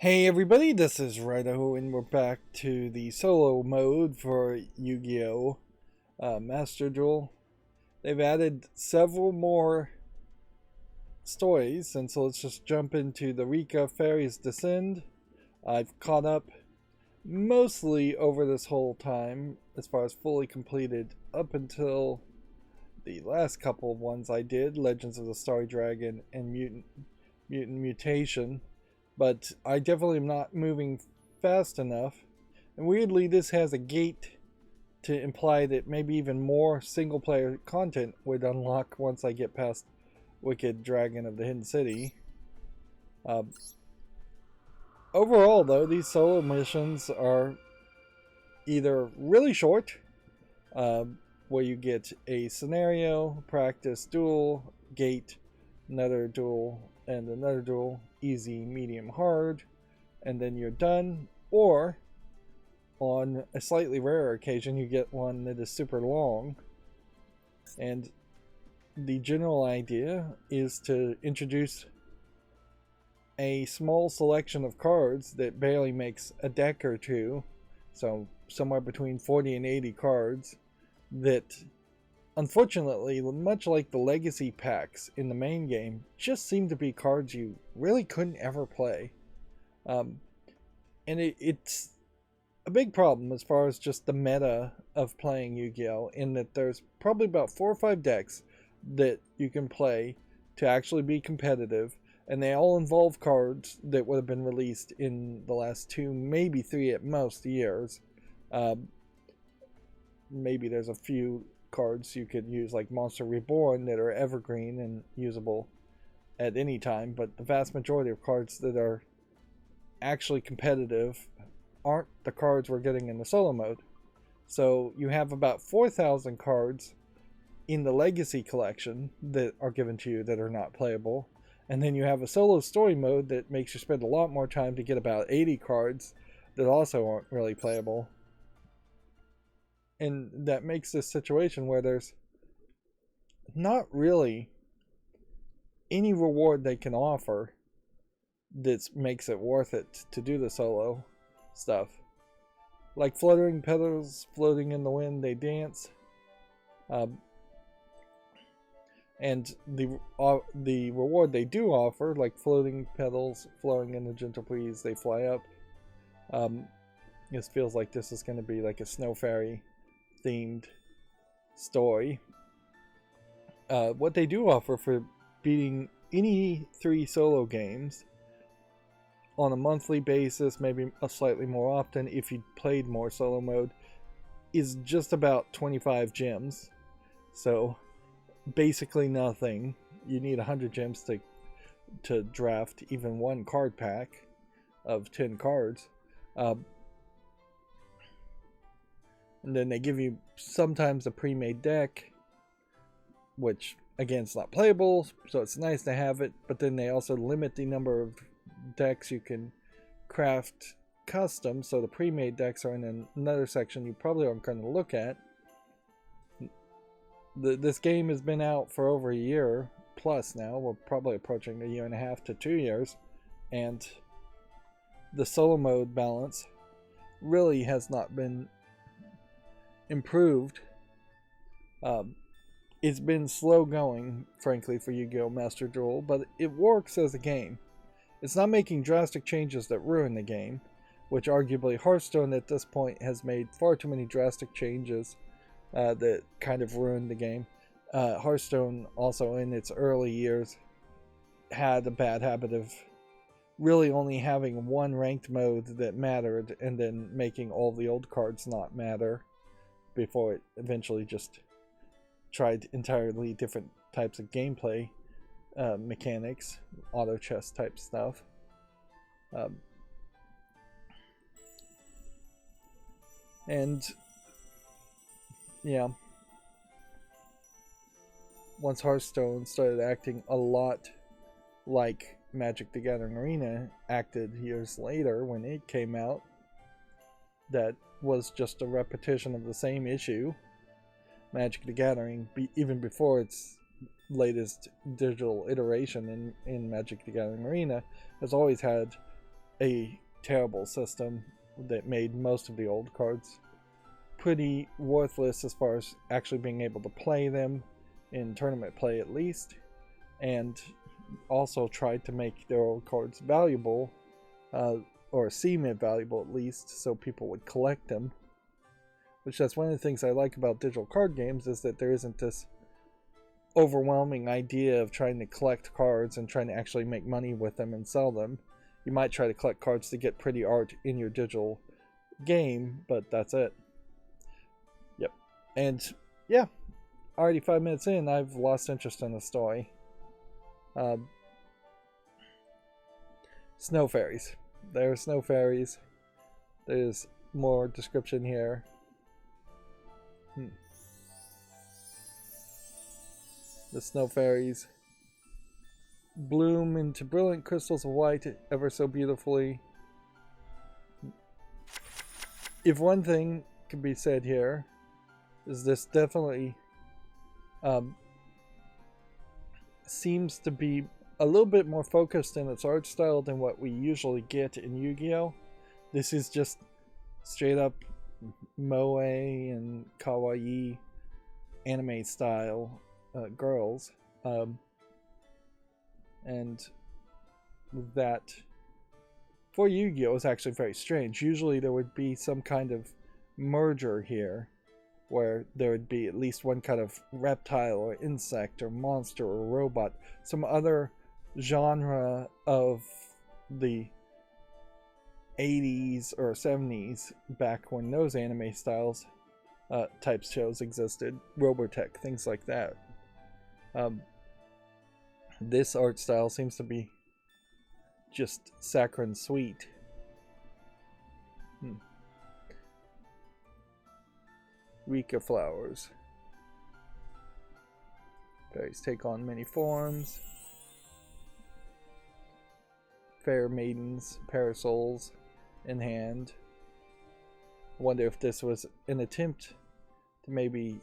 Hey everybody, this is Rydo, and we're back to the solo mode for Yu-Gi-Oh! Master Duel. They've added several more stories, and so let's just jump into the Rika Fairies Descend. I've caught up mostly over this whole time, as far as fully completed, up until the last couple of ones I did, Legends of the Starry Dragon and Mutant Mutation. But I definitely am not moving fast enough. And weirdly, this has a gate to imply that maybe even more single player content would unlock once I get past Wicked Dragon of the Hidden City. Overall, though, these solo missions are either really short, where you get a scenario, practice, duel, gate, another duel, and another duel, easy, medium, hard, and then you're done. Or on a slightly rarer occasion, you get one that is super long. And the general idea is to introduce a small selection of cards that barely makes a deck or two, so somewhere between 40 and 80 cards, that unfortunately, much like the legacy packs in the main game, just seem to be cards you really couldn't ever play. And it's a big problem as far as just the meta of playing Yu-Gi-Oh! In that there's probably about 4 or 5 decks that you can play to actually be competitive, and they all involve cards that would have been released in the last 2, maybe 3 at most years. Maybe there's a few cards you could use like Monster Reborn that are evergreen and usable at any time, but the vast majority of cards that are actually competitive aren't the cards we're getting in the solo mode. So you have about 4,000 cards in the legacy collection that are given to you that are not playable, and then you have a solo story mode that makes you spend a lot more time to get about 80 cards that also aren't really playable. And that makes this situation where there's not really any reward they can offer that makes it worth it to do the solo stuff. Like fluttering petals floating in the wind, they dance. And the reward they do offer, like floating petals flowing in a gentle breeze, they fly up. This feels like this is going to be like a snow fairy themed story. What they do offer for beating any 3 solo games on a monthly basis, maybe a slightly more often if you played more solo mode, is just about 25 gems. So basically nothing. You need 100 gems to draft even one card pack of 10 cards. And then they give you sometimes a pre-made deck, which again is not playable, so it's nice to have it, but then they also limit the number of decks you can craft custom, so the pre-made decks are in another section you probably aren't going to look at. This game has been out for over a year plus now. We're probably approaching a year and a half to 2 years, and the solo mode balance really has not been improved. It's been slow going, frankly, for Yu-Gi-Oh! Master Duel, but it works as a game. It's not making drastic changes that ruin the game, which arguably Hearthstone at this point has made far too many drastic changes that kind of ruined the game. Hearthstone also in its early years had a bad habit of really only having one ranked mode that mattered and then making all the old cards not matter before it eventually just tried entirely different types of gameplay mechanics, auto chess type stuff. And yeah, once Hearthstone started acting a lot like Magic the Gathering Arena acted years later when it came out, that was just a repetition of the same issue. Magic the Gathering, even before its latest digital iteration in Magic the Gathering Arena, has always had a terrible system that made most of the old cards pretty worthless as far as actually being able to play them in tournament play at least, and also tried to make their old cards valuable, or seem valuable at least, so people would collect them. Which that's one of the things I like about digital card games, is that there isn't this overwhelming idea of trying to collect cards and trying to actually make money with them and sell them. You might try to collect cards to get pretty art in your digital game, but that's it. Yep. And yeah, already 5 minutes in, I've lost interest in the story. Snow fairies. There are snow fairies. There's more description here. The snow fairies bloom into brilliant crystals of white ever so beautifully. If one thing can be said here, is this definitely seems to be a little bit more focused in its art style than what we usually get in Yu-Gi-Oh! This is just straight up moe and kawaii anime style girls, and that for Yu-Gi-Oh! Is actually very strange. Usually there would be some kind of merger here, where there would be at least one kind of reptile or insect or monster or robot, some other genre of the 80s or 70s, back when those anime styles type shows existed, Robotech, things like that. This art style seems to be just saccharine sweet. Rika flowers. Fairies take on many forms. Fair maidens, parasols in hand. I wonder if this was an attempt to maybe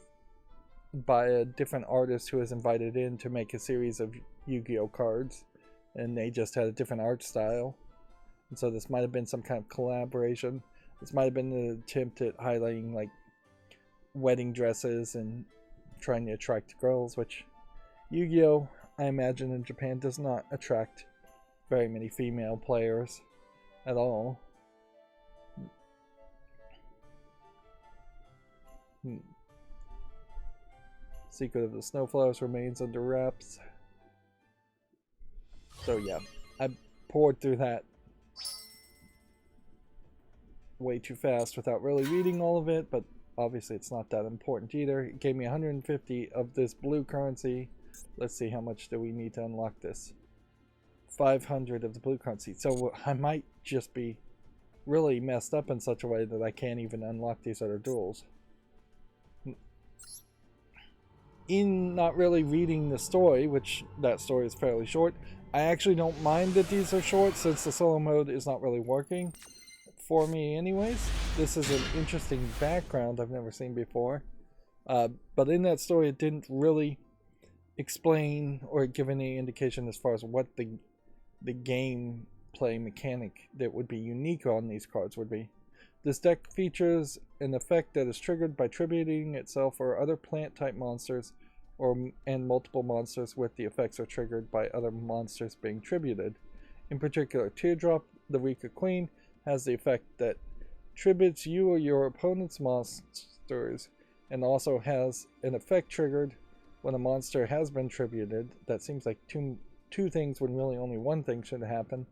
by a different artist who was invited in to make a series of Yu-Gi-Oh cards, and they just had a different art style, and so this might have been some kind of collaboration. This might have been an attempt at highlighting like wedding dresses and trying to attract girls, which Yu-Gi-Oh, I imagine, in Japan does not attract very many female players at all. Secret of the Snowflowers remains under wraps. So yeah, I poured through that way too fast without really reading all of it, but obviously it's not that important either. It gave me 150 of this blue currency. Let's see, how much do we need to unlock this? 500 of the blue currency. So I might just be really messed up in such a way that I can't even unlock these other duels. In not really reading the story, which that story is fairly short, I actually don't mind that these are short, since the solo mode is not really working for me anyways. This is an interesting background I've never seen before, but in that story it didn't really explain or give any indication as far as what the gameplay mechanic that would be unique on these cards would be. This deck features an effect that is triggered by tributing itself or other plant-type monsters, and multiple monsters with the effects are triggered by other monsters being tributed. In particular, Teardrop, the Rika Queen, has the effect that tributes you or your opponent's monsters, and also has an effect triggered when a monster has been tributed. That seems like two things when really only one thing should happen.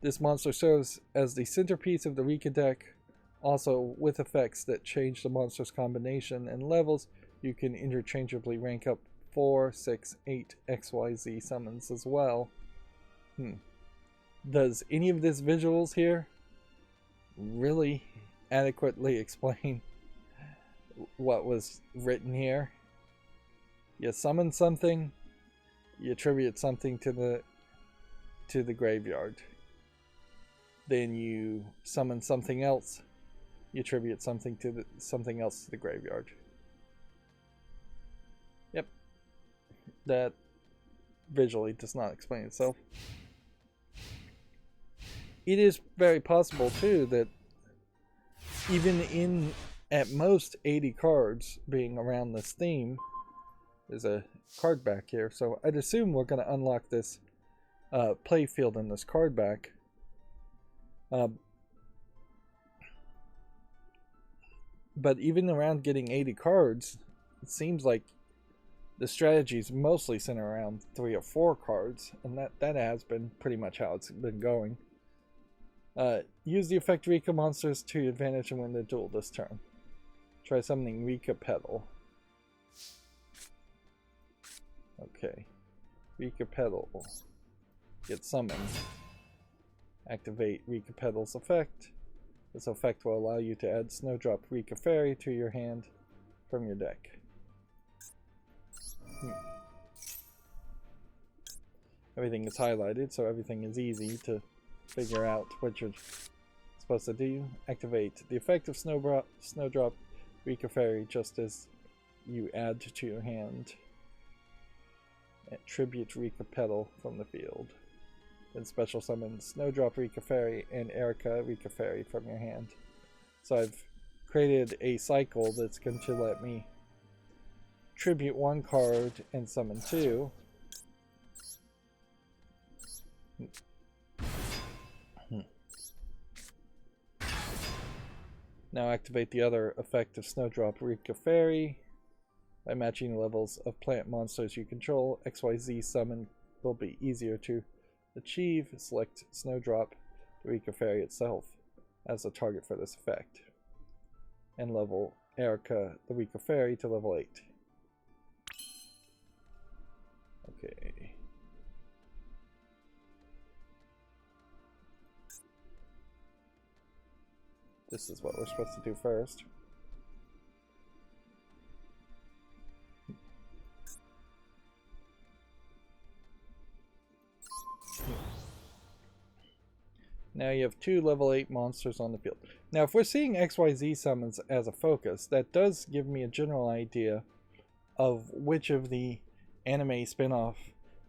This monster serves as the centerpiece of the Rika deck. Also, with effects that change the monster's combination and levels, you can interchangeably rank up 4, 6, 8 XYZ summons as well. Does any of this visuals here really adequately explain what was written here? You summon something, you attribute something to the graveyard. Then you summon something else, you attribute something else to the graveyard. Yep. That visually does not explain itself. It is very possible too that even in at most 80 cards being around this theme, there's a card back here, so I'd assume we're going to unlock this play field in this card back. But even around getting 80 cards, it seems like the strategy is mostly centered around 3 or 4 cards, and that has been pretty much how it's been going. Use the effect Rika monsters to your advantage and win the duel this turn. Try summoning Rika Petal. Okay. Rika Petal. Get summoned. Activate Rika Petal's effect. This effect will allow you to add Snowdrop Rika Fairy to your hand from your deck. Everything is highlighted, so everything is easy to figure out what you're supposed to do. Activate the effect of Snowdrop Rika Fairy just as you add to your hand. Attribute Rika Petal from the field. Then special summon Snowdrop Rika Fairy and Erica Rika Fairy from your hand. So I've created a cycle that's going to let me tribute 1 card and summon 2. Now activate the other effect of Snowdrop Rika Fairy. By matching the levels of plant monsters you control, XYZ summon will be easier to achieve. Select Snowdrop Rika Fairy itself as a target for this effect. And level Erica the Rika Fairy to level 8. Okay. This is what we're supposed to do first. Now you have 2 level 8 monsters on the field. Now if we're seeing XYZ summons as a focus, that does give me a general idea of which of the anime spin-off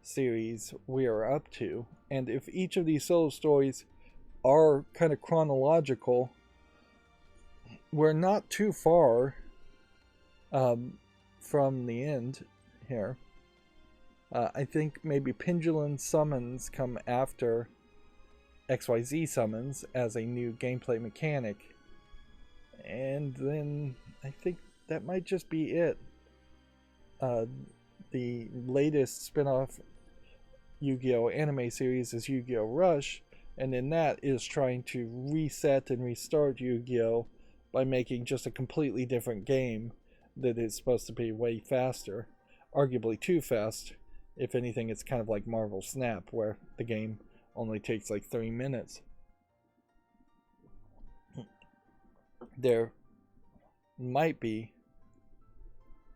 series we are up to. And if each of these solo stories are kind of chronological, we're not too far from the end here. I think maybe Pendulum Summons come after XYZ Summons as a new gameplay mechanic. And then I think that might just be it. The latest spin-off Yu-Gi-Oh! Anime series is Yu-Gi-Oh! Rush, and then that is trying to reset and restart Yu-Gi-Oh! By making just a completely different game that is supposed to be way faster. Arguably too fast. If anything, it's kind of like Marvel Snap, where the game only takes like 3 minutes. There might be...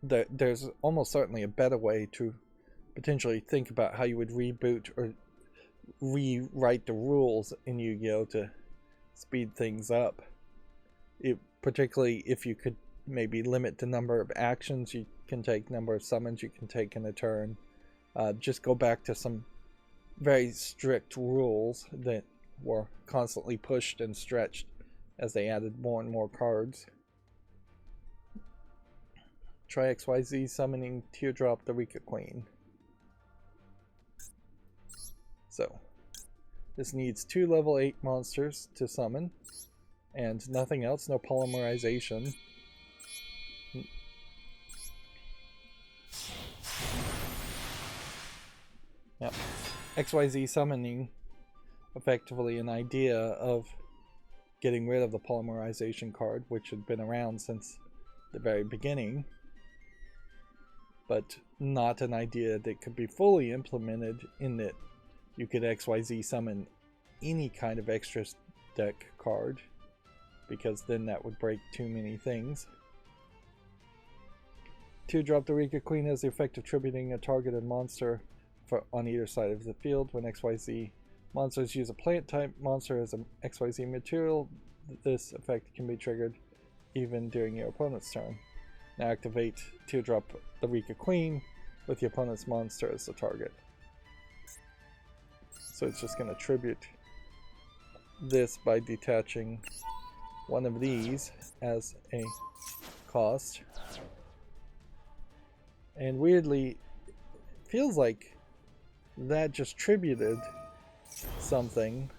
There's almost certainly a better way to potentially think about how you would reboot or rewrite the rules in Yu-Gi-Oh! To speed things up. Particularly if you could maybe limit the number of actions you can take, number of summons you can take in a turn. Just go back to some very strict rules that were constantly pushed and stretched as they added more and more cards. Try XYZ summoning Teardrop the Rika Queen. So, this needs 2 level 8 monsters to summon. And nothing else, no polymerization. Yep. XYZ summoning, effectively an idea of getting rid of the polymerization card, which had been around since the very beginning, but not an idea that could be fully implemented in that you could XYZ summon any kind of extra deck card, because then that would break too many things. Teardrop the Rika Queen has the effect of tributing a targeted monster on either side of the field. When XYZ monsters use a plant type monster as an XYZ material, this effect can be triggered even during your opponent's turn. Now activate Teardrop the Rika Queen with the opponent's monster as the target. So it's just going to tribute this by detaching one of these as a cost. And weirdly, feels like that just tributed something.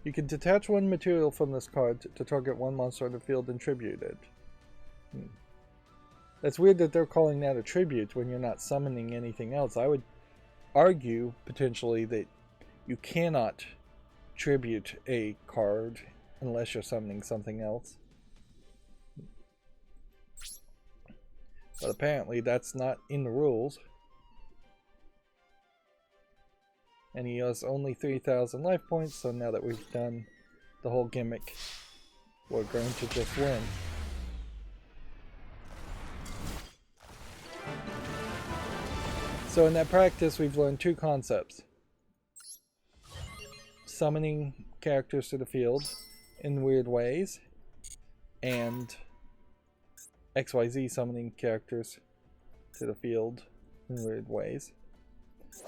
You can detach one material from this card to target one monster on the field and tribute it. That's weird that they're calling that a tribute when you're not summoning anything else. I would argue potentially that you cannot tribute a card unless you're summoning something else. But apparently that's not in the rules. And he has only 3,000 life points, so now that we've done the whole gimmick, we're going to just win. So in that practice, we've learned two concepts. Summoning characters to the field in weird ways, and XYZ summoning characters to the field in weird ways.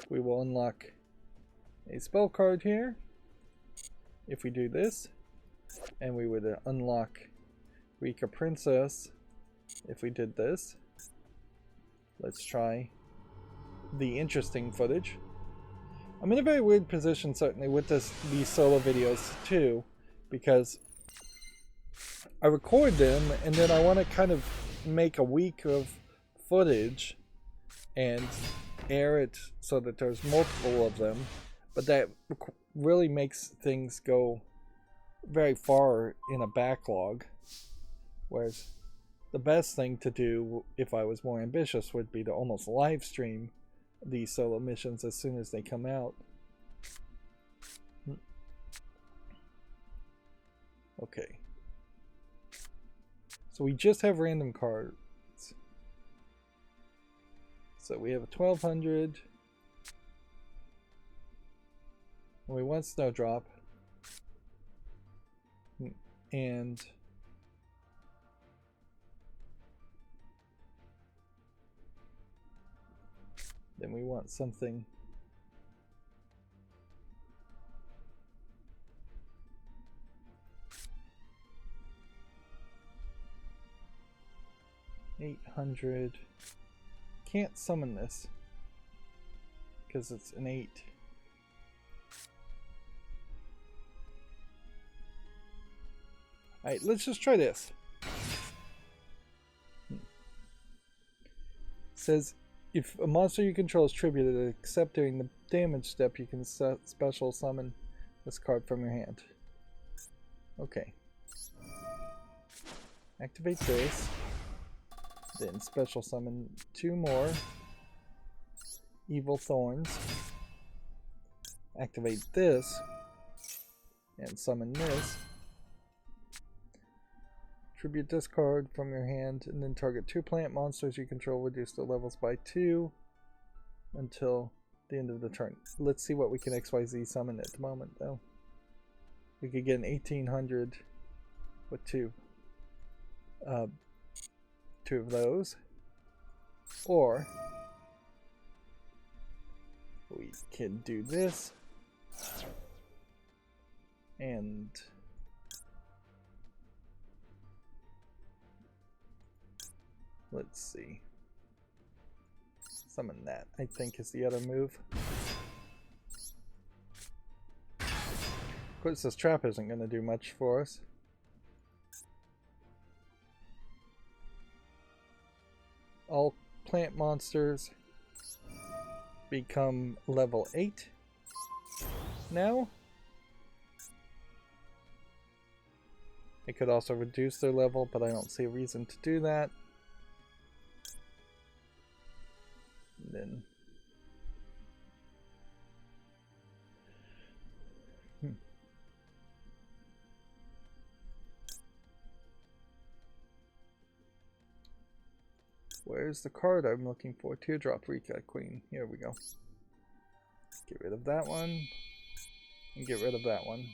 We will unlock a spell card here if we do this, and we would unlock Rika Princess if we did this. Let's try the interesting footage. I'm in a very weird position certainly with these solo videos too, because I record them and then I want to kind of make a week of footage and air it so that there's multiple of them, but that really makes things go very far in a backlog, whereas the best thing to do if I was more ambitious would be to almost live stream these solo missions as soon as they come out. Okay. So we just have random cards. So we have a 1200. We want Snowdrop. And then we want something. $800. Can't summon this because it's an 8. Alright, let's just try this. It says if a monster you control is tributed, except during the damage step, you can special summon this card from your hand. Okay. Activate this. Then special summon 2 more Evil Thorns. Activate this. And summon this. Tribute this card from your hand, and then target 2 plant monsters you control. Reduce their levels by 2 until the end of the turn. Let's see what we can XYZ summon at the moment, though. We could get an 1800 with 2. 2 of those. Or we can do this. And let's see. Summon that, I think, is the other move. Of course, this trap isn't going to do much for us. All plant monsters become level 8 now. It could also reduce their level, but I don't see a reason to do that. And then where's the card I'm looking for? Teardrop Rika Queen. Here we go. Get rid of that one. And get rid of that one.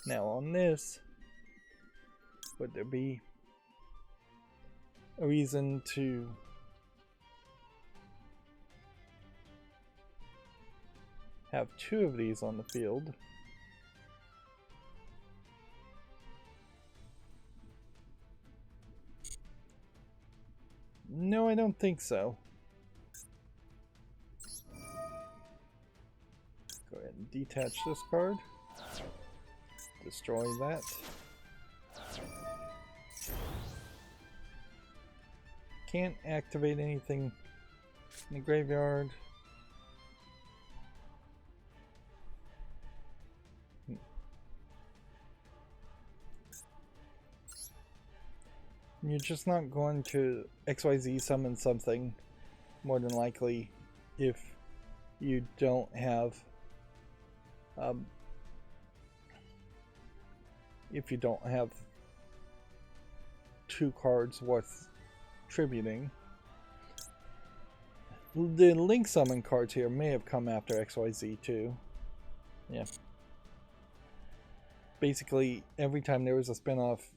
Now on this, would there be a reason to have 2 of these on the field? No, I don't think so. Go ahead and detach this card. Destroy that. Can't activate anything in the graveyard. You're just not going to XYZ summon something, more than likely, if you don't have if you don't have 2 cards worth tributing. The Link Summon cards here may have come after XYZ too. Yeah. Basically, every time there was a spin-off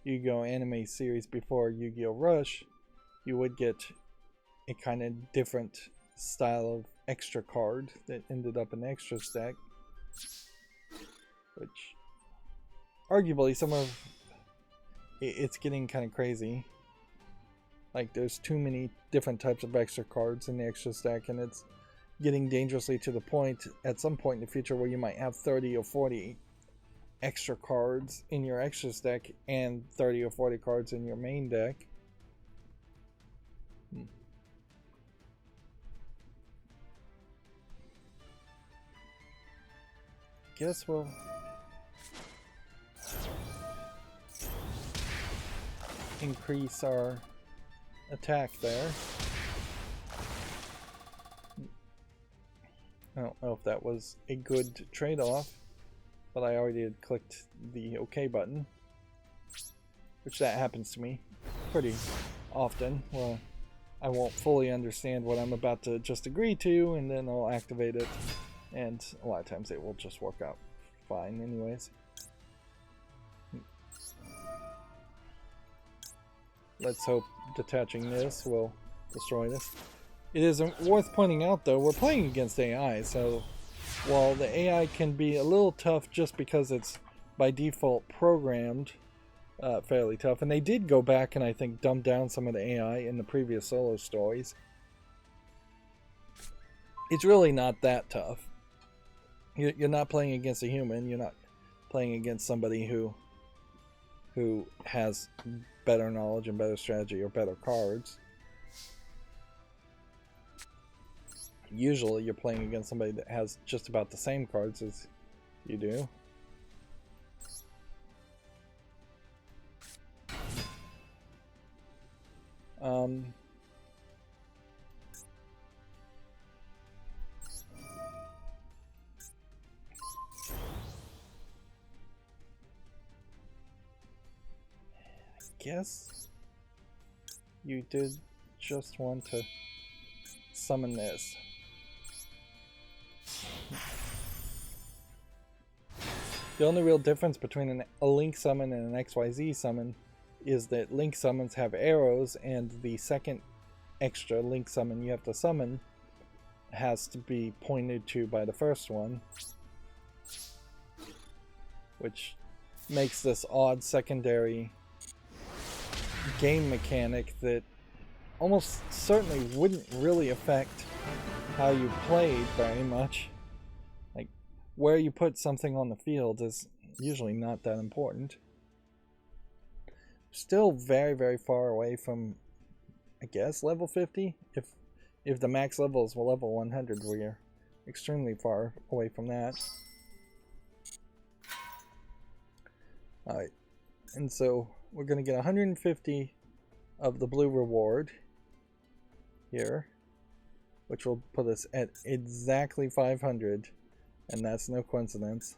Yu-Gi-Oh! Anime series before Yu-Gi-Oh! Rush, you would get a kind of different style of extra card that ended up in the extra stack. Which, arguably, some of it's getting kind of crazy. Like, there's too many different types of extra cards in the extra stack, and it's getting dangerously to the point at some point in the future where you might have 30 or 40 extra cards in your extra stack and 30 or 40 cards in your main deck. Guess we'll increase our attack there. I don't know if that was a good trade-off, but I already had clicked the OK button, which that happens to me pretty often. Well, I won't fully understand what I'm about to just agree to, and then I'll activate it, and a lot of times it will just work out fine anyways. Let's hope detaching this will destroy this. It is worth pointing out, though, we're playing against AI, so while the AI can be a little tough just because it's by default programmed fairly tough, and they did go back and I think dumb down some of the AI in the previous solo stories, it's really not that tough. You're not playing against a human, you're not playing against somebody who has better knowledge and better strategy or better cards. Usually you're playing against somebody that has just about the same cards as you do. I guess you did just want to summon this. The only real difference between a Link summon and an XYZ summon is that Link summons have arrows, and the second extra Link summon you have to summon has to be pointed to by the first one, which makes this odd secondary game mechanic that almost certainly wouldn't really affect how you played very much. Like, where you put something on the field is usually not that important. Still very, very far away from, I guess, level 50. If the max level is level 100, we're extremely far away from that. Alright, and so we're going to get 150 of the blue reward here, which will put us at exactly 500, and that's no coincidence,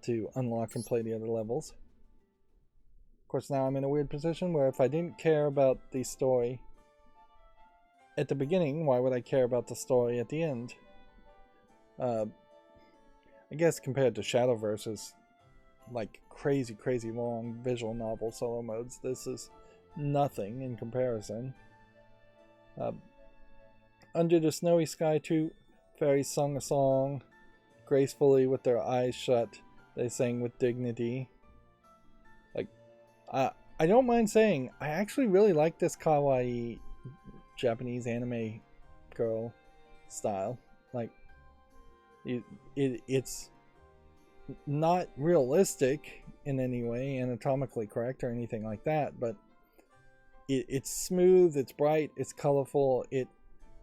to unlock and play the other levels. Of course, now I'm in a weird position where if I didn't care about the story at the beginning, why would I care about the story at the end? I guess compared to Shadowverse's like crazy, crazy long visual novel solo modes, this is nothing in comparison. Under the Snowy Sky 2, fairies sung a song. Gracefully with their eyes shut, they sang with dignity. Like, I don't mind saying, I actually really like this kawaii Japanese anime girl style. Like, it's not realistic in any way, anatomically correct or anything like that, but it's smooth, it's bright, it's colorful, it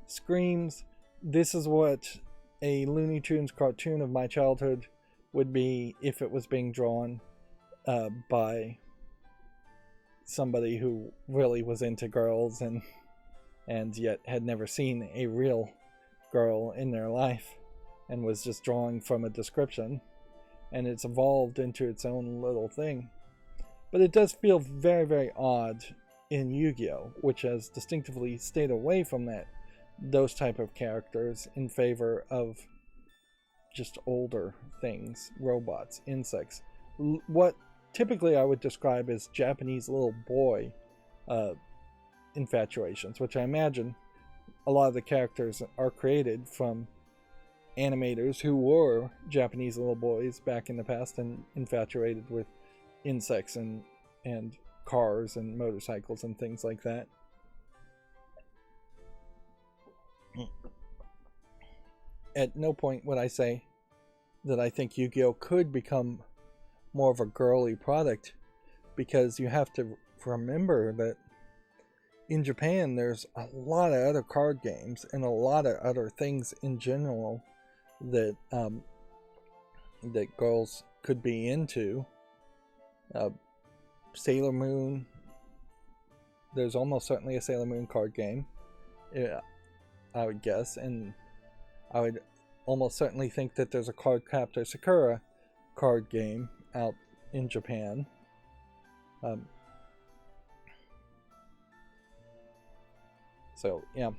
screams. This is what a Looney Tunes cartoon of my childhood would be if it was being drawn by somebody who really was into girls and yet had never seen a real girl in their life and was just drawing from a description, and it's evolved into its own little thing. But it does feel very, very odd in Yu-Gi-Oh!, which has distinctively stayed away from those type of characters in favor of just older things, robots, insects. What typically I would describe as Japanese little boy infatuations, which I imagine a lot of the characters are created from animators who were Japanese little boys back in the past and infatuated with insects and cars and motorcycles and things like that. At no point would I say that I think Yu-Gi-Oh! Could become more of a girly product, because you have to remember that in Japan there's a lot of other card games and a lot of other things in general that that girls could be into. Sailor Moon, there's almost certainly a Sailor Moon card game, yeah, I would guess, and I would almost certainly think that there's a Cardcaptor Sakura card game out in Japan. So yeah,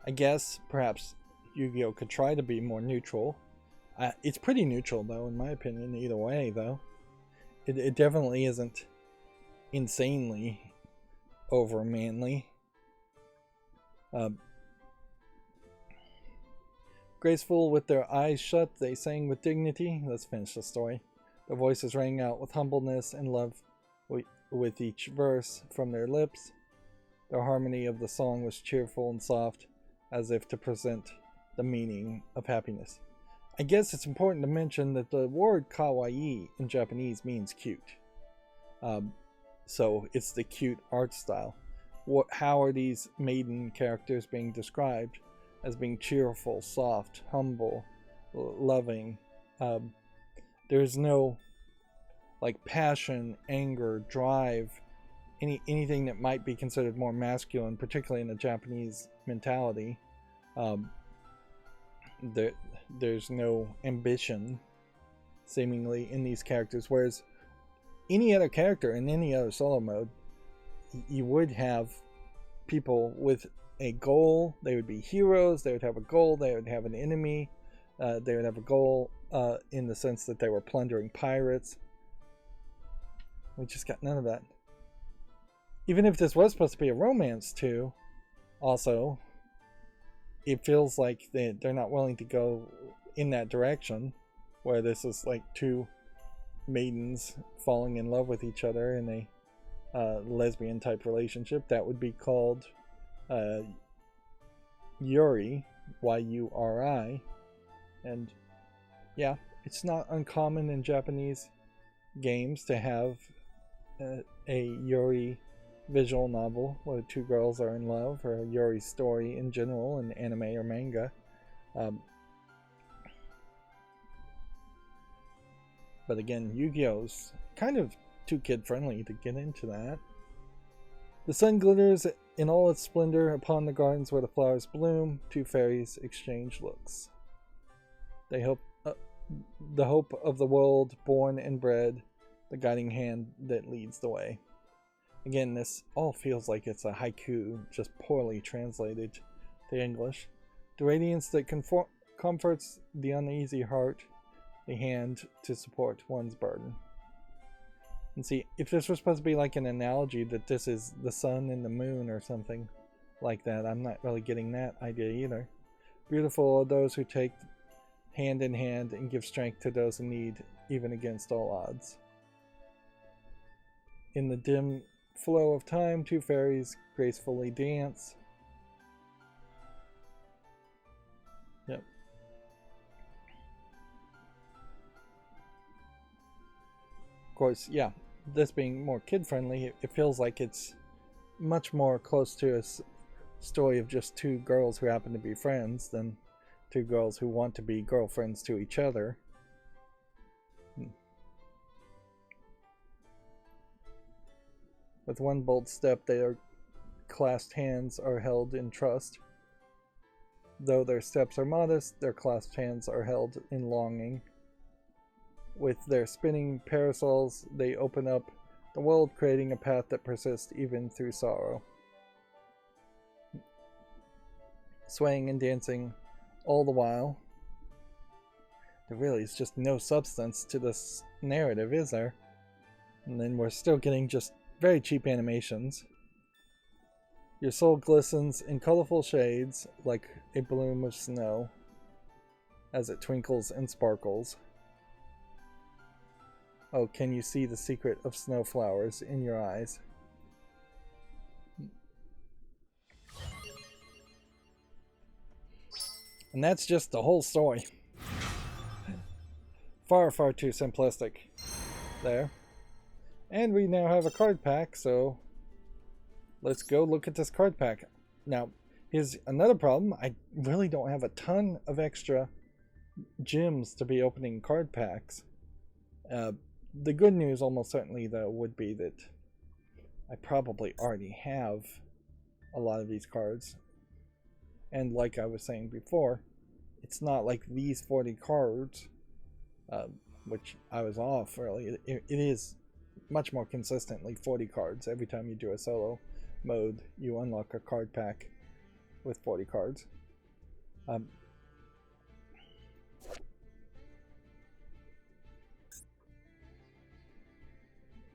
I guess perhaps Yu-Gi-Oh! Could try to be more neutral. It's pretty neutral though, in my opinion, either way though. It definitely isn't insanely over manly. Graceful with their eyes shut, they sang with dignity. Let's finish the story. Their voices rang out with humbleness and love with each verse from their lips. The harmony of the song was cheerful and soft, as if to present the meaning of happiness. I guess it's important to mention that the word kawaii in Japanese means cute. So it's the cute art style. How are these maiden characters being described? As being cheerful, soft, humble, loving. There's no like passion, anger, drive, anything that might be considered more masculine, particularly in the Japanese mentality. There's no ambition, seemingly, in these characters. Whereas any other character in any other solo mode, you would have people with a goal. They would be heroes. They would have a goal. They would have an enemy. They would have a goal in the sense that they were plundering pirates. We just got none of that. Even if this was supposed to be a romance too, also, it feels like they're not willing to go in that direction, where this is like two maidens falling in love with each other in a lesbian type relationship. That would be called Yuri, Y-U-R-I. And yeah, it's not uncommon in Japanese games to have a Yuri visual novel where two girls are in love, or a Yuri story in general in anime or manga. But again, Yu-Gi-Oh's kind of too kid-friendly to get into that. The sun glitters in all its splendor upon the gardens where the flowers bloom. Two fairies exchange looks. They hope the hope of the world born and bred, the guiding hand that leads the way. Again, this all feels like it's a haiku, just poorly translated to English. The radiance that comforts the uneasy heart, the hand to support one's burden. And see, if this was supposed to be like an analogy that this is the sun and the moon or something like that, I'm not really getting that idea either. Beautiful are those who take hand in hand and give strength to those in need, even against all odds. In the dim flow of time, two fairies gracefully dance. Yep. Of course, yeah, this being more kid-friendly, it feels like it's much more close to a story of just two girls who happen to be friends than two girls who want to be girlfriends to each other. With one bold step, their clasped hands are held in trust. Though their steps are modest, their clasped hands are held in longing. With their spinning parasols, they open up the world, creating a path that persists even through sorrow. Swaying and dancing all the while. There really is just no substance to this narrative, is there? And then we're still getting just very cheap animations. Your soul glistens in colorful shades like a bloom of snow as it twinkles and sparkles. Oh, can you see the secret of snow flowers in your eyes? And that's just the whole story. Far, far too simplistic there. And we now have a card pack, so let's go look at this card pack. Now, here's another problem. I really don't have a ton of extra gems to be opening card packs. The good news almost certainly, though, would be that I probably already have a lot of these cards. And like I was saying before, it's not like these 40 cards, which I was off, really. It is much more consistently 40 cards. Every time you do a solo mode, you unlock a card pack with 40 cards.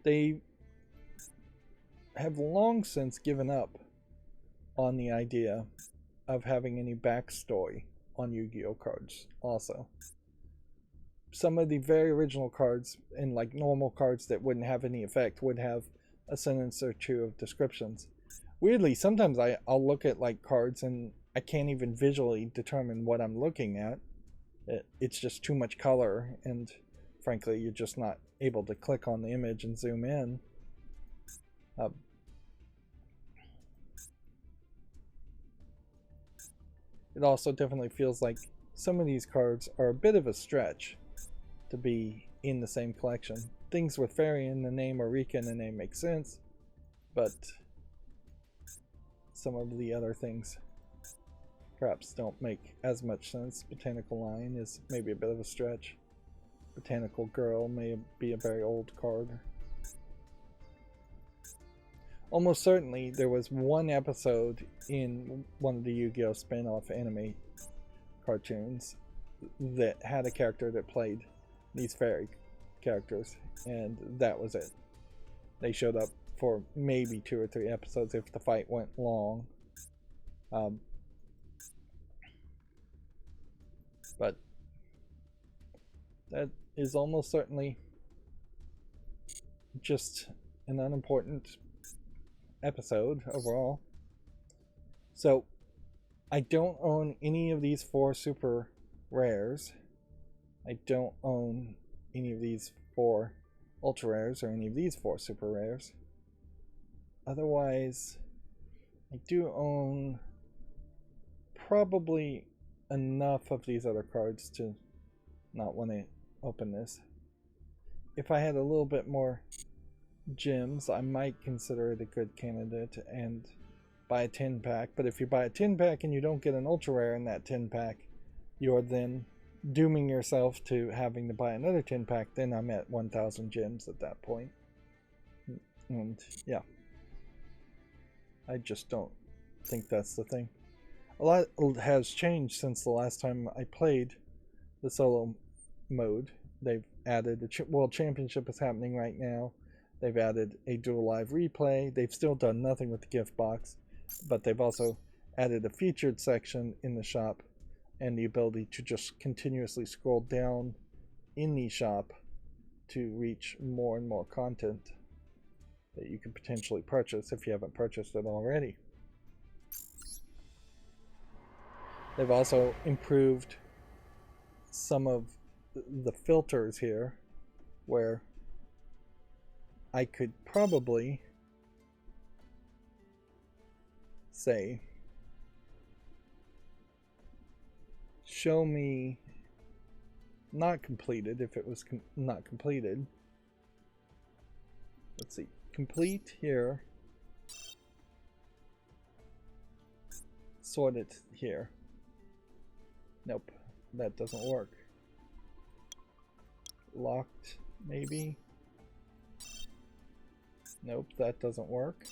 They have long since given up on the idea of having any backstory on Yu-Gi-Oh cards also. Some of the very original cards, and like normal cards that wouldn't have any effect, would have a sentence or two of descriptions. Weirdly, sometimes I'll look at like cards and I can't even visually determine what I'm looking at. It's just too much color, and frankly, you're just not able to click on the image and zoom in. It also definitely feels like some of these cards are a bit of a stretch to be in the same collection. Things with fairy in the name or Rika in the name make sense, but some of the other things perhaps don't make as much sense. Botanical Lion is maybe a bit of a stretch. Botanical Girl may be a very old card. Almost certainly there was one episode in one of the Yu-Gi-Oh! Spin-off anime cartoons that had a character that played these fairy characters, and that was it. They showed up for maybe 2 or 3 episodes if the fight went long. But that is almost certainly just an unimportant episode overall. So I don't own any of these 4 super rares. I don't own any of these 4 ultra rares or any of these 4 super rares. Otherwise, I do own probably enough of these other cards to not want to open this. If I had a little bit more gems, I might consider it a good candidate and buy a 10 pack. But if you buy a 10 pack and you don't get an ultra rare in that 10 pack, you're then dooming yourself to having to buy another 10 pack. Then I'm at 1,000 gems at that point. And yeah, I just don't think that's the thing. A lot has changed since the last time I played the solo mode they've added the World Championship is happening right now. They've added a Duel Live replay. They've still done nothing with the gift box, but they've also added a featured section in the shop and the ability to just continuously scroll down in the shop to reach more and more content that you can potentially purchase if you haven't purchased it already. They've also improved some of the filters here, where I could probably say, show me not completed if it was not completed. Let's see, complete here, sort it here. Nope, that doesn't work. Locked, maybe. Nope, that doesn't work.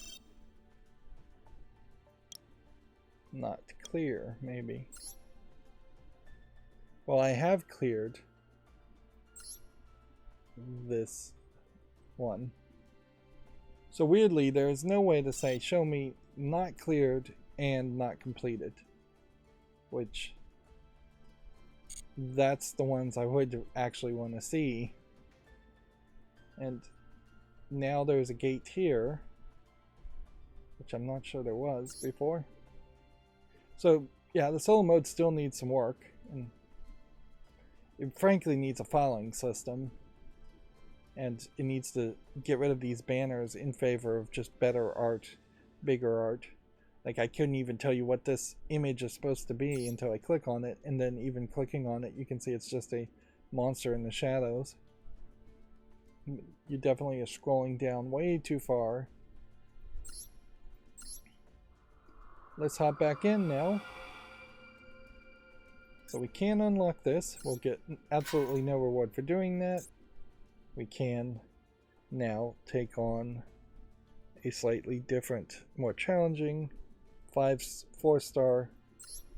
Not clear, maybe. Well, I have cleared this one. So weirdly, there is no way to say show me not cleared and not completed, which that's the ones I would actually want to see. And now there's a gate here, which I'm not sure there was before. So yeah, the solo mode still needs some work, and it frankly needs a following system, and it needs to get rid of these banners in favor of just better art, bigger art. Like, I couldn't even tell you what this image is supposed to be until I click on it, and then even clicking on it, you can see it's just a monster in the shadows. You definitely are scrolling down way too far. Let's hop back in now. So we can unlock this. We'll get absolutely no reward for doing that. We can now take on a slightly different, more challenging 4-star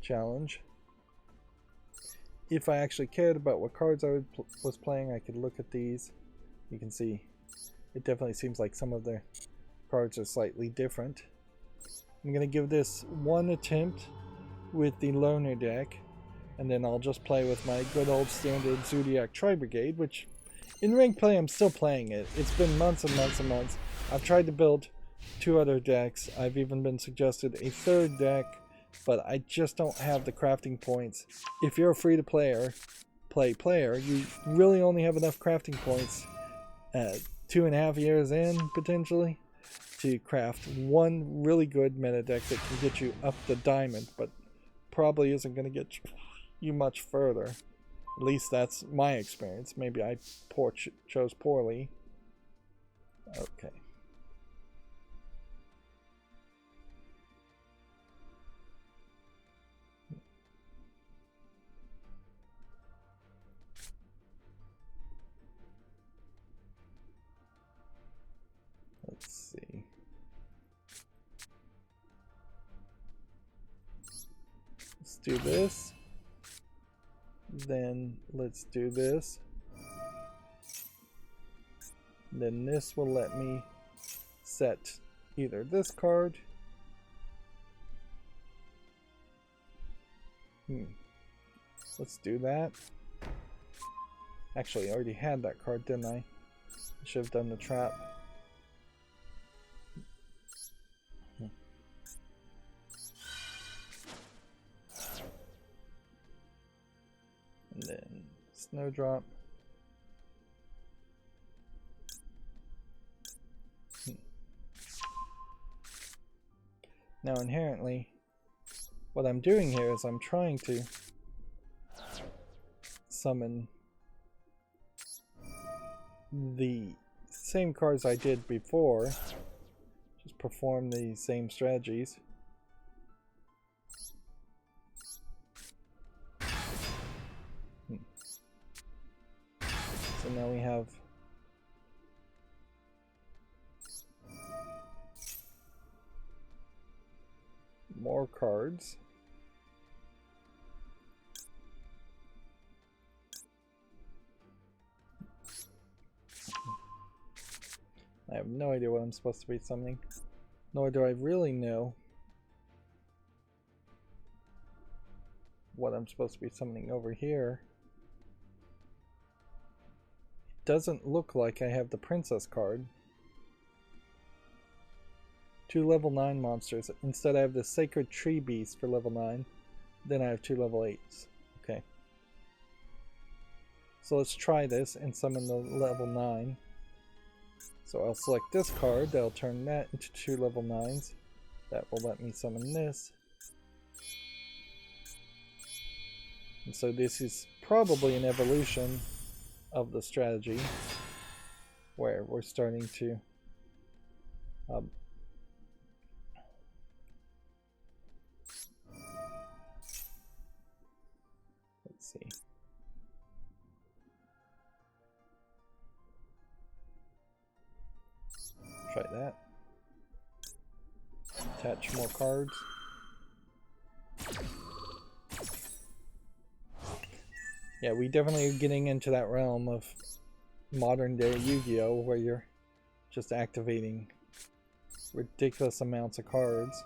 challenge. If I actually cared about what cards I was playing, I could look at these. You can see it definitely seems like some of the cards are slightly different. I'm going to give this one attempt with the Loner deck, and then I'll just play with my good old standard Zodiac Tri-Brigade, which in ranked play I'm still playing it. It's been months and months and months. I've tried to build 2 other decks. I've even been suggested a 3rd deck, but I just don't have the crafting points. If you're a free-to-play player, you really only have enough crafting points 2.5 years in, potentially, to craft one really good meta deck that can get you up the diamond, but probably isn't going to get you much further. At least that's my experience. Maybe I chose poorly. Okay. Let's see. Let's do this. Then let's do this. Then this will let me set either this card. Let's do that. Actually, I already had that card, didn't I? I should have done the trap. And then Snowdrop. Now inherently, what I'm doing here is I'm trying to summon the same cards I did before, just perform the same strategies. So now we have more cards. I have no idea what I'm supposed to be summoning. Nor do I really know what I'm supposed to be summoning over here. It doesn't look like I have the princess card. 2 level 9 monsters. Instead I have the sacred tree beast for level 9. Then I have 2 level 8s. Okay. So let's try this and summon the level 9. So I'll select this card, that'll turn that into 2 level 9s. That will let me summon this. And so this is probably an evolution of the strategy where we're starting to let's see. Try that. Attach more cards. Yeah, we definitely are getting into that realm of modern day Yu-Gi-Oh! Where you're just activating ridiculous amounts of cards.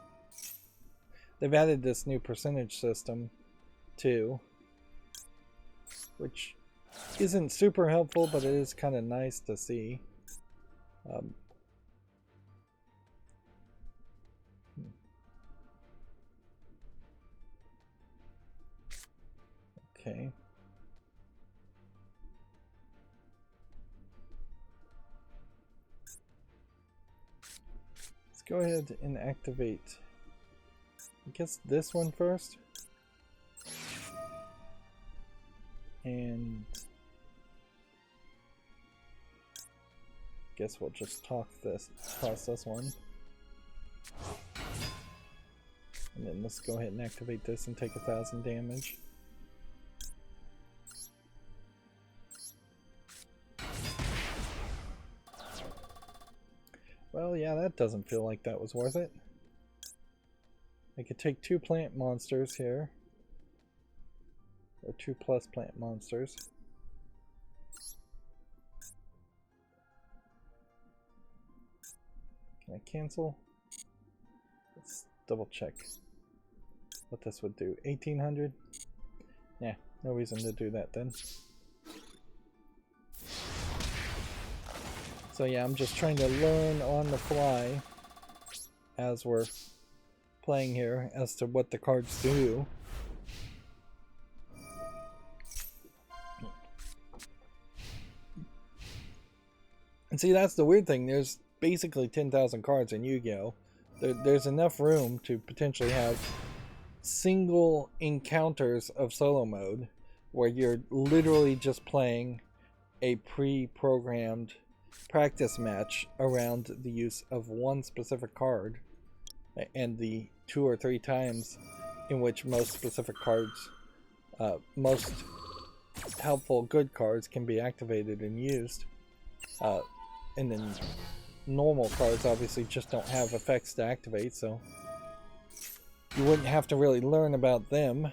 They've added this new percentage system too, which isn't super helpful, but it is kind of nice to see. Okay. Let's go ahead and activate, I guess, this one first. And guess we'll just toss this one. And then let's go ahead and activate this and take 1,000 damage. Well, yeah, that doesn't feel like that was worth it. I could take 2 plant monsters here. Or 2 plus plant monsters. Can I cancel? Let's double check what this would do. 1,800? Yeah, no reason to do that then. So yeah, I'm just trying to learn on the fly as we're playing here as to what the cards do. And see, that's the weird thing. There's basically 10,000 cards in Yu-Gi-Oh! There's enough room to potentially have single encounters of solo mode where you're literally just playing a pre-programmed practice match around the use of one specific card and the 2 or 3 times in which most specific cards, most helpful good cards can be activated and used. And then normal cards obviously just don't have effects to activate, so you wouldn't have to really learn about them.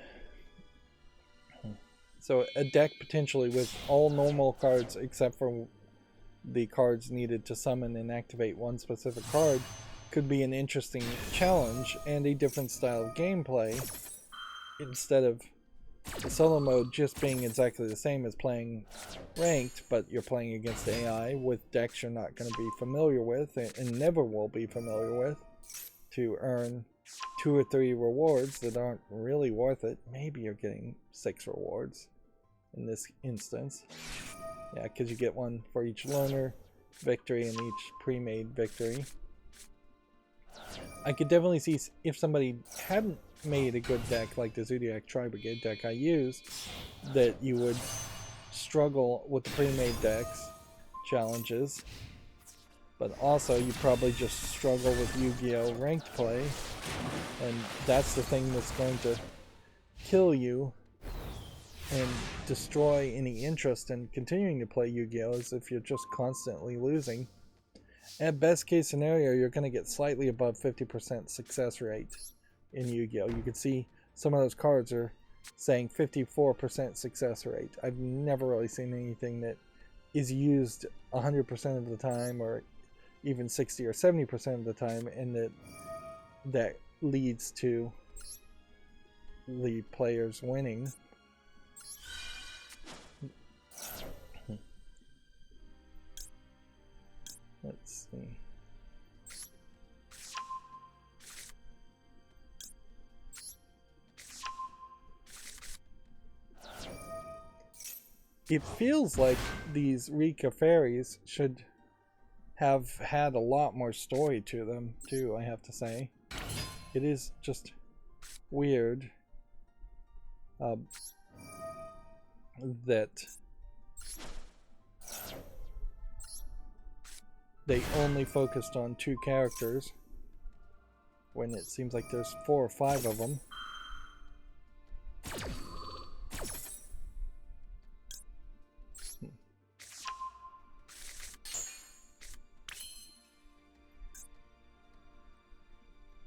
So a deck potentially with all normal cards except for the cards needed to summon and activate one specific card could be an interesting challenge and a different style of gameplay, instead of the solo mode just being exactly the same as playing ranked, but you're playing against AI with decks you're not going to be familiar with and never will be familiar with, to earn 2 or 3 rewards that aren't really worth it. Maybe you're getting 6 rewards in this instance. Yeah, because you get one for each loner victory and each pre-made victory. I could definitely see if somebody hadn't made a good deck like the Zodiac Tri-Brigade deck I used, that you would struggle with the pre-made decks challenges, but also you probably just struggle with Yu-Gi-Oh! Ranked play, and that's the thing that's going to kill you and destroy any interest in continuing to play Yu-Gi-Oh! Is if you're just constantly losing. At best case scenario, you're going to get slightly above 50% success rate in Yu-Gi-Oh! You can see some of those cards are saying 54% success rate. I've never really seen anything that is used 100% of the time or even 60 or 70% of the time, and that leads to the players winning. Let's see. It feels like these Rika fairies should have had a lot more story to them too, I have to say. It is just weird that they only focused on 2 characters when it seems like there's 4 or 5 of them.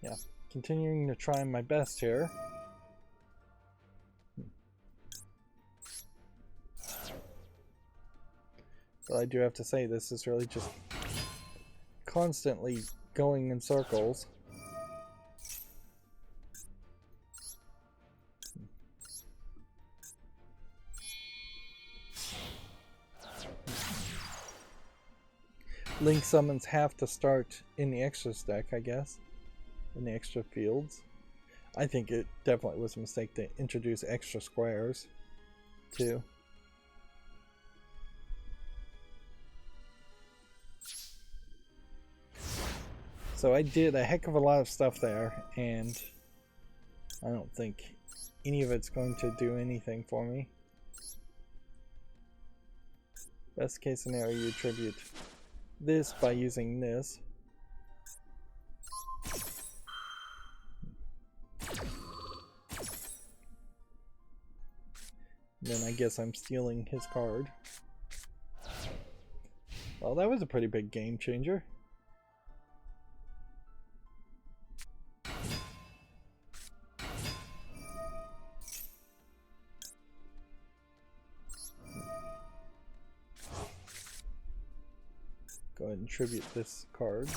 Yeah, continuing to try my best here. But I do have to say, this is really just constantly going in circles. Link summons have to start in the extras deck, I guess. In the extra fields. I think it definitely was a mistake to introduce extra squares, too. So I did a heck of a lot of stuff there, and I don't think any of it's going to do anything for me. Best case scenario, you attribute this by using this. Then I guess I'm stealing his card. Well, that was a pretty big game changer. Go ahead and tribute this card.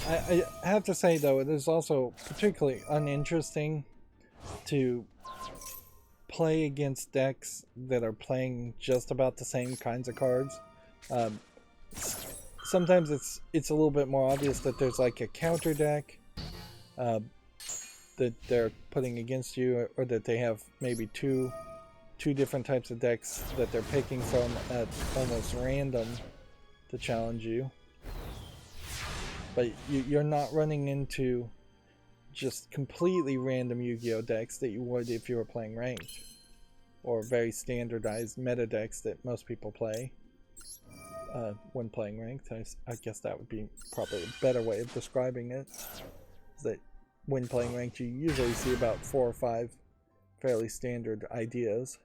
I have to say, though, it is also particularly uninteresting to play against decks that are playing just about the same kinds of cards. Sometimes it's a little bit more obvious that there's like a counter deck that they're putting against you, or that they have maybe two different types of decks that they're picking from at almost random to challenge you. But you're not running into just completely random Yu-Gi-Oh decks that you would if you were playing ranked, or very standardized meta decks that most people play when playing ranked. I guess that would be probably a better way of describing it. Is that when playing ranked, you usually see about 4 or 5 fairly standard ideas.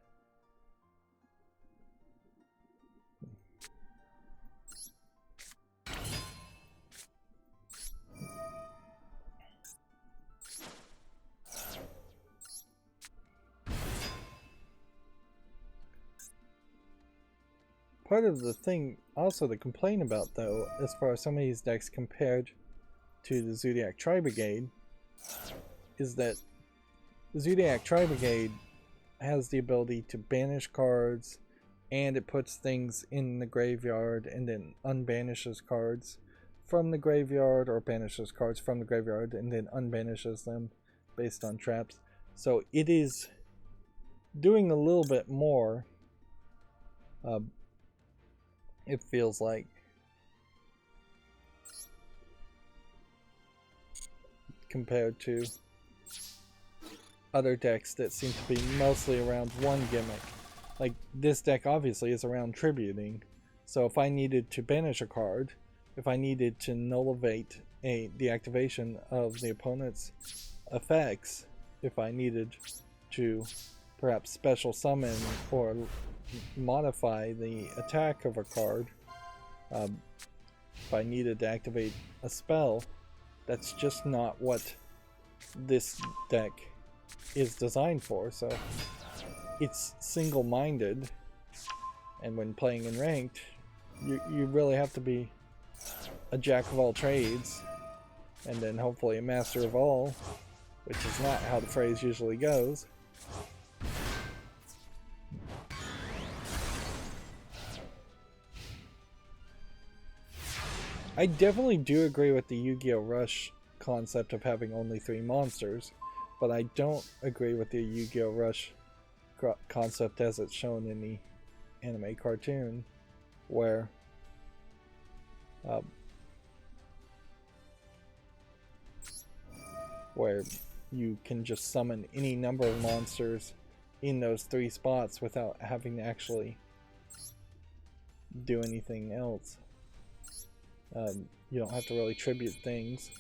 Part of the thing also to complain about, though, as far as some of these decks compared to the Zodiac Tri-Brigade, is that the Zodiac Tri-Brigade has the ability to banish cards, and it puts things in the graveyard and then unbanishes cards from the graveyard, or banishes cards from the graveyard and then unbanishes them based on traps. So it is doing a little bit more. It feels like, compared to other decks that seem to be mostly around one gimmick. Like, this deck obviously is around tributing, so if I needed to banish a card, if I needed to nullivate the activation of the opponent's effects, if I needed to perhaps special summon or modify the attack of a card, if I needed to activate a spell, that's just not what this deck is designed for. So it's single-minded, and when playing in ranked, you really have to be a jack of all trades and then hopefully a master of all, which is not how the phrase usually goes. I definitely do agree with the Yu-Gi-Oh! Rush concept of having only 3 monsters, but I don't agree with the Yu-Gi-Oh! Rush concept as it's shown in the anime cartoon, where you can just summon any number of monsters in those 3 spots without having to actually do anything else. You don't have to really tribute things.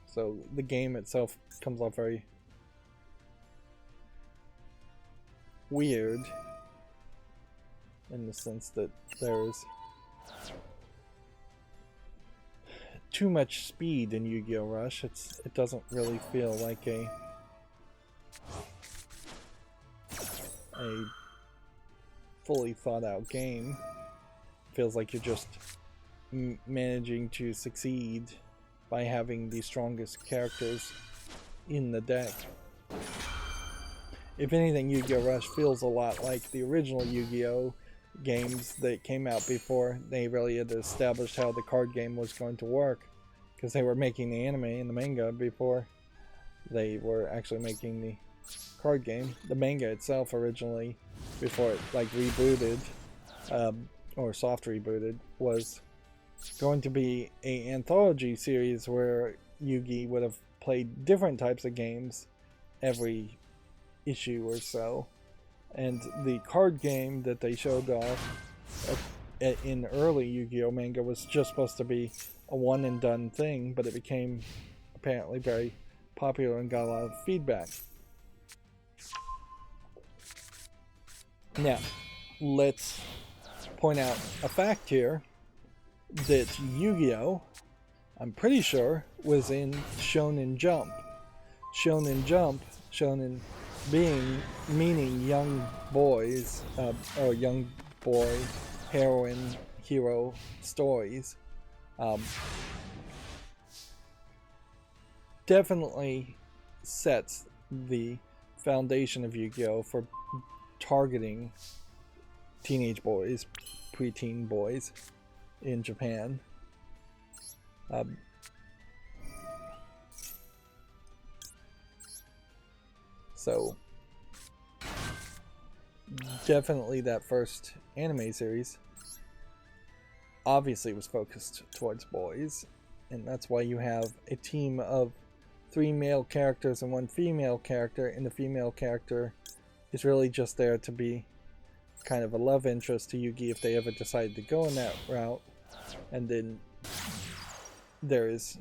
So the game itself comes off very weird in the sense that there's too much speed in Yu-Gi-Oh! Rush. It doesn't really feel like a fully thought out game. It feels like you're just managing to succeed by having the strongest characters in the deck. If anything, Yu-Gi-Oh! Rush feels a lot like the original Yu-Gi-Oh! Games that came out before they really had established how the card game was going to work, because they were making the anime and the manga before they were actually making the card game. The manga itself originally, before it like rebooted, or soft rebooted, was going to be an anthology series where Yugi would have played different types of games every issue or so. And the card game that they showed off in early Yu-Gi-Oh! Manga was just supposed to be a one and done thing, but it became apparently very popular and got a lot of feedback. Now, let's point out a fact here that Yu-Gi-Oh! I'm pretty sure was in Shonen Jump. Shonen Jump, Shonen meaning young boys, or young boy heroine hero stories. Definitely sets the foundation of Yu-Gi-Oh! For targeting teenage boys, preteen boys in Japan. So definitely that first anime series obviously was focused towards boys, and that's why you have a team of 3 male characters and 1 female character, and the female character is really just there to be kind of a love interest to Yugi if they ever decide to go in that route. And then there is,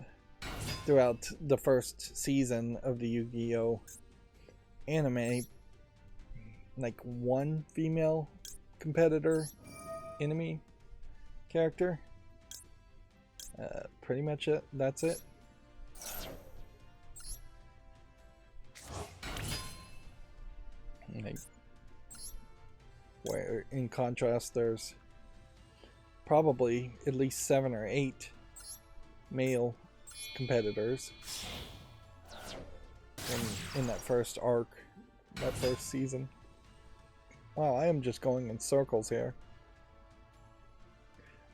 throughout the first season of the Yu-Gi-Oh! Anime, like 1 female competitor enemy character. Pretty much it. That's it. Like, where in contrast there's probably at least 7 or 8 male competitors in that first arc, that first season. Wow, I am just going in circles here.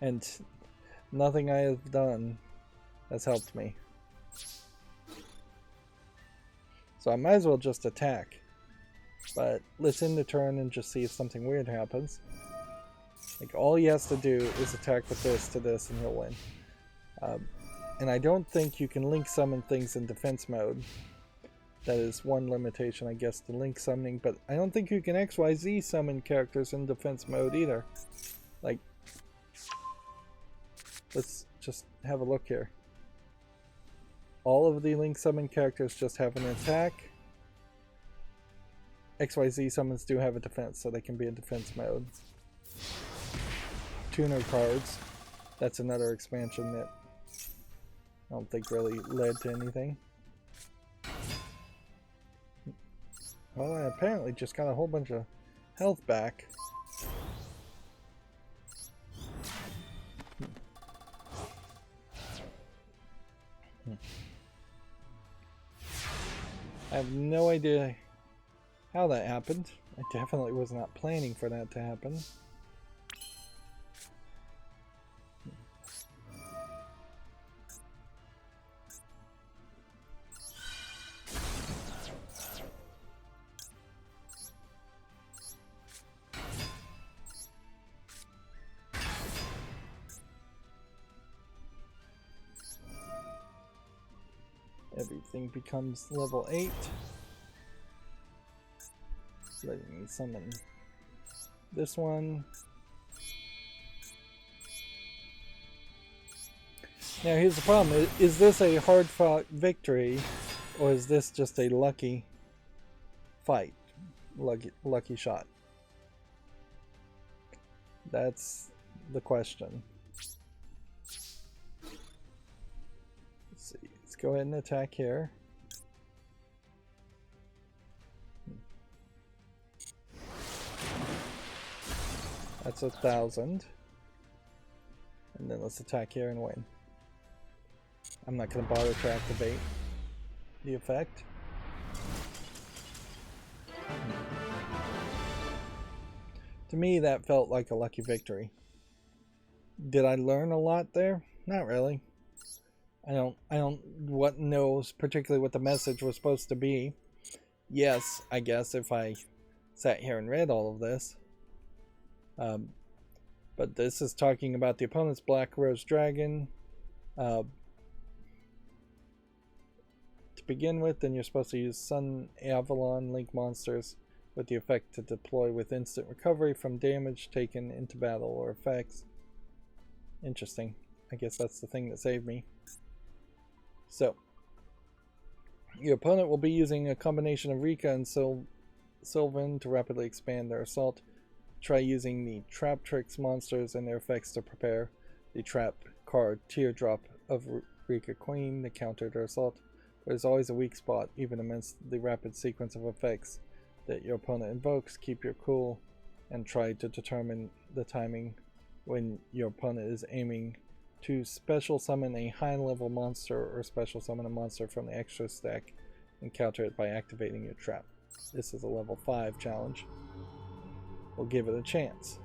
And nothing I have done has helped me. So I might as well just attack. But let's end the turn and just see if something weird happens. Like, all he has to do is attack with this to this and he'll win. And I don't think you can link summon things in defense mode. That is one limitation, I guess, to link summoning. But I don't think you can XYZ summon characters in defense mode either. Like, let's just have a look here. All of the link summon characters just have an attack XYZ summons do have a defense, so they can be in defense mode. Tuner cards. That's another expansion that I don't think really led to anything. Well, I apparently just got a whole bunch of health back. I have no idea how that happened. I definitely was not planning for that to happen. Everything becomes level 8. Letting me summon this one. Now here's the problem. Is this a hard-fought victory, or is this just a lucky fight? Lucky shot? That's the question. Let's see. Let's go ahead and attack here. That's 1,000. And then let's attack here and win. I'm not going to bother to activate the effect. To me, that felt like a lucky victory. Did I learn a lot there? Not really. I don't know particularly what the message was supposed to be. Yes, I guess if I sat here and read all of this. But this is talking about the opponent's Black Rose Dragon. To begin with, then you're supposed to use Sun Avalon Link monsters with the effect to deploy with instant recovery from damage taken into battle or effects. Interesting. I guess that's the thing that saved me. So, your opponent will be using a combination of Rika and Sylvan to rapidly expand their assault. Try using the Trap Tricks monsters and their effects to prepare the trap card Teardrop of Rika Queen to counter their assault. There's always a weak spot, even amidst the rapid sequence of effects that your opponent invokes. Keep your cool and try to determine the timing when your opponent is aiming to special summon a high level monster or special summon a monster from the extra stack and counter it by activating your trap. This is a level 5 challenge. We'll give it a chance.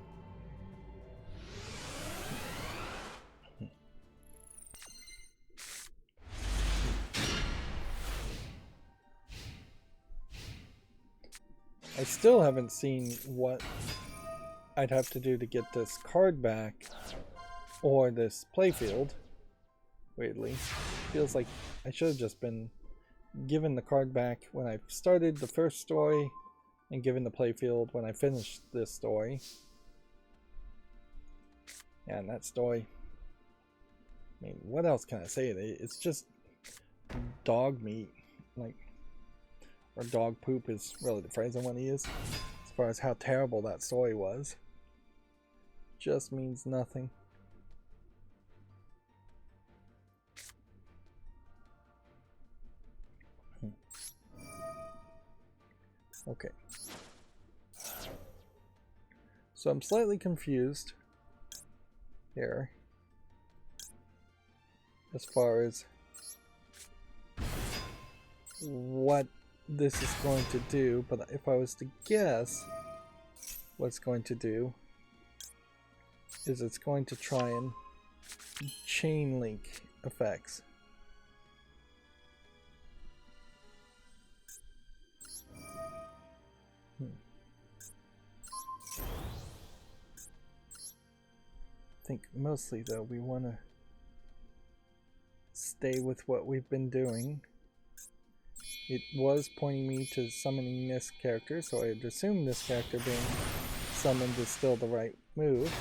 I still haven't seen what I'd have to do to get this card back or this playfield. Weirdly, feels like I should have just been given the card back when I started the first story and given the playfield when I finished this story. Yeah, and that story, I mean, what else can I say? It's just dog meat, like, or dog poop is really the phrase I want to use, as far as how terrible that story was. Just means nothing. Okay. So I'm slightly confused here as far as what this is going to do, but if I was to guess what it's going to do is it's going to try and chain link effects. I think mostly though we want to stay with what we've been doing. It was pointing me to summoning this character, so I'd assume this character being summoned is still the right move.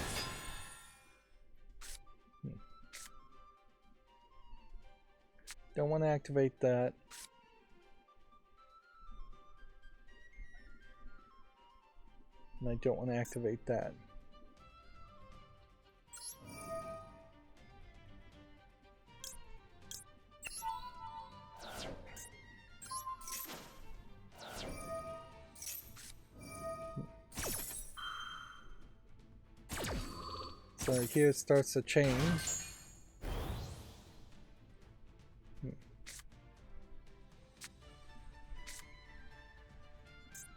Don't want to activate that. And I don't want to activate that. So here it starts a chain.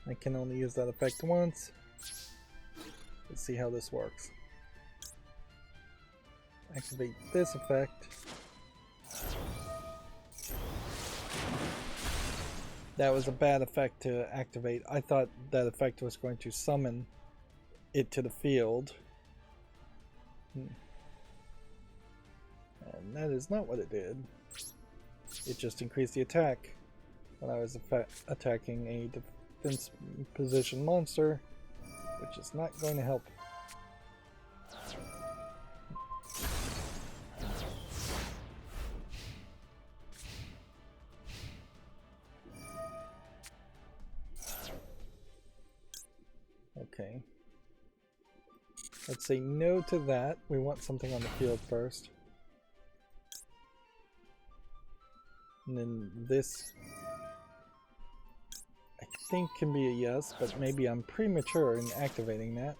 I can only use that effect once. Let's see how this works. Activate this effect. That was a bad effect to activate. I thought that effect was going to summon it to the field. And that is not what it did. It just increased the attack when I was attacking a defense position monster, which is not going to help. Okay. Let's say no to that. We want something on the field first. And then this, I think, can be a yes, but maybe I'm premature in activating that.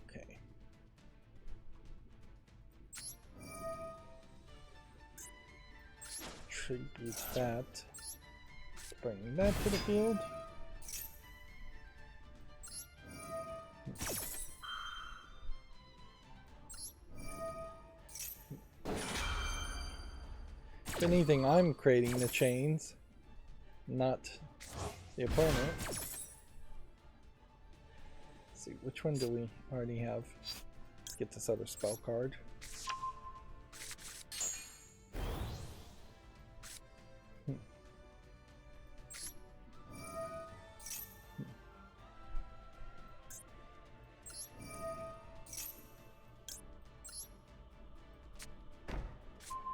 Okay. Tribute that. Bring that to the field. If anything, I'm creating the chains, not the opponent. Let's see, which one do we already have? Let's get this other spell card.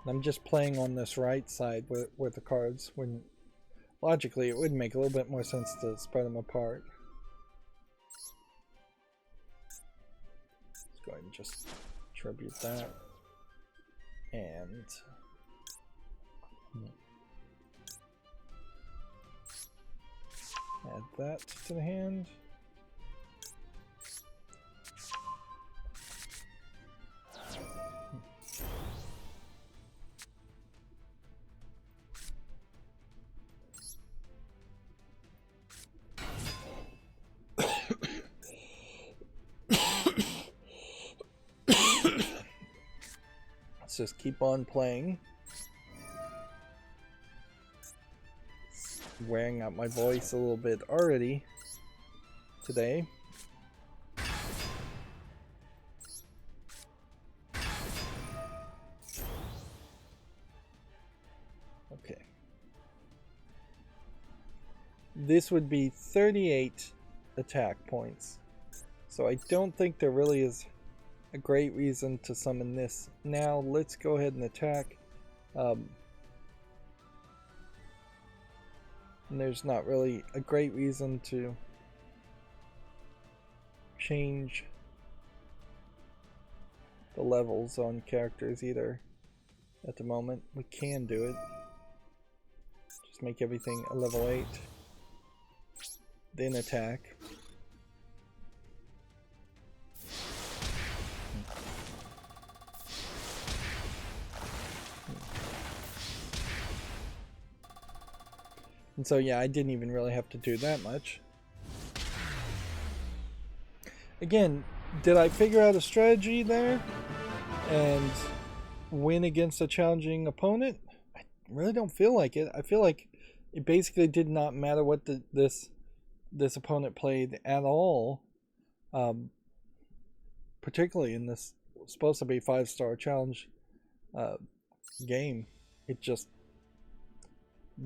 I'm just playing on this right side with the cards, when logically it would make a little bit more sense to spread them apart. Let's go ahead and just tribute that. And add that to the hand. Let's just keep on playing. Wearing out my voice a little bit already today. Okay. This would be 38 attack points. So I don't think there really is a great reason to summon this. Now let's go ahead and attack. And there's not really a great reason to change the levels on characters either at the moment. We can do it. Just make everything a level 8. Then attack. And so yeah, I didn't even really have to do that much. Again, did I figure out a strategy there and win against a challenging opponent? I really don't feel like it. I feel like it basically did not matter what this opponent played at all. Particularly in this supposed to be 5-star challenge game. It just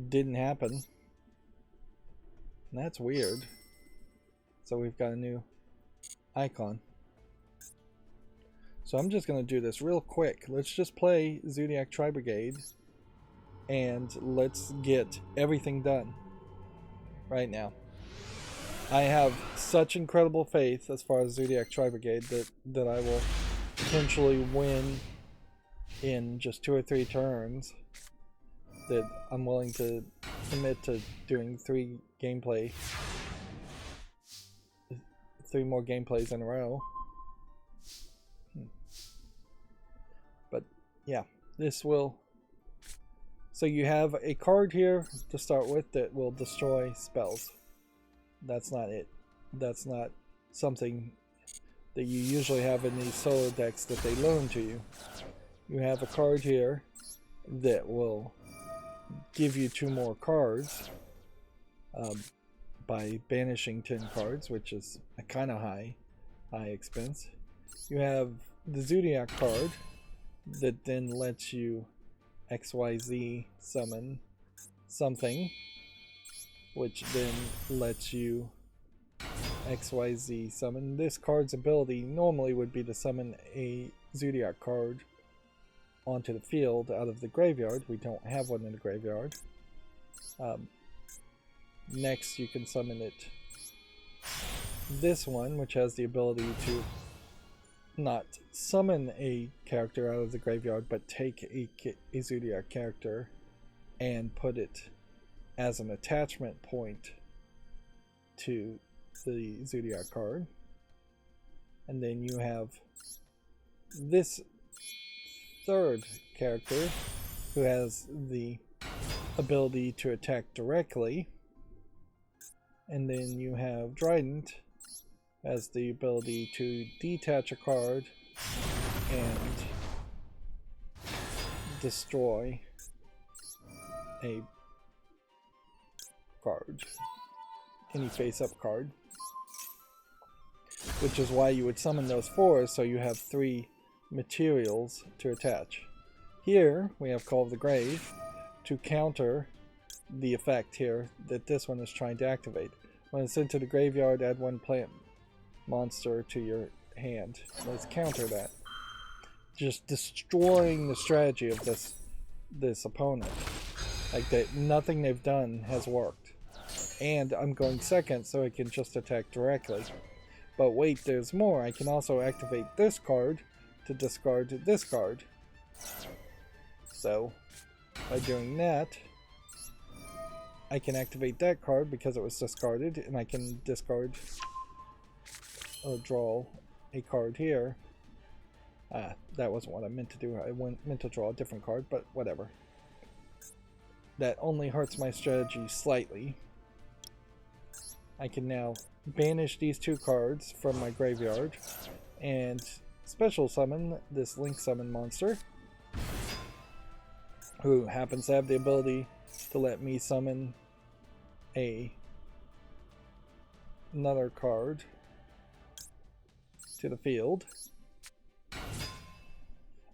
didn't happen. And that's weird. So we've got a new icon. So I'm just going to do this real quick. Let's just play Zodiac Tri-Brigade and let's get everything done right now. I have such incredible faith as far as Zodiac Tri-Brigade that I will potentially win in just 2 or 3 turns, that I'm willing to commit to doing 3 more gameplays in a row. But yeah, this will... So you have a card here to start with that will destroy spells. That's not it. That's not something that you usually have in these solo decks that they loan to you. You have a card here that will give you 2 more cards by banishing 10 cards, which is a kind of high expense. You have the Zodiac card that then lets you XYZ summon something, which then lets you XYZ summon. This card's ability normally would be to summon a Zodiac card onto the field out of the graveyard. We don't have one in the graveyard. Next you can summon it. This one, which has the ability to not summon a character out of the graveyard, but take a Zodiac character and put it as an attachment point to the Zodiac card. And then you have this third character who has the ability to attack directly. And then you have Trident as the ability to detach a card and destroy a card, any face-up card, which is why you would summon those 4, so you have 3 materials to attach. Here we have Call of the Grave to counter the effect here that this one is trying to activate. When it's into the graveyard, add 1 plant monster to your hand. Let's counter that. Just destroying the strategy of this opponent. Like that, nothing they've done has worked. And I'm going second, so I can just attack directly. But wait, there's more. I can also activate this card to discard this card. So by doing that, I can activate that card because it was discarded, and I can discard or draw a card here. That wasn't what I meant to do. I meant to draw a different card, but whatever. That only hurts my strategy slightly. I can now banish these 2 cards from my graveyard and special summon this Link Summon monster, who happens to have the ability to let me summon another card to the field.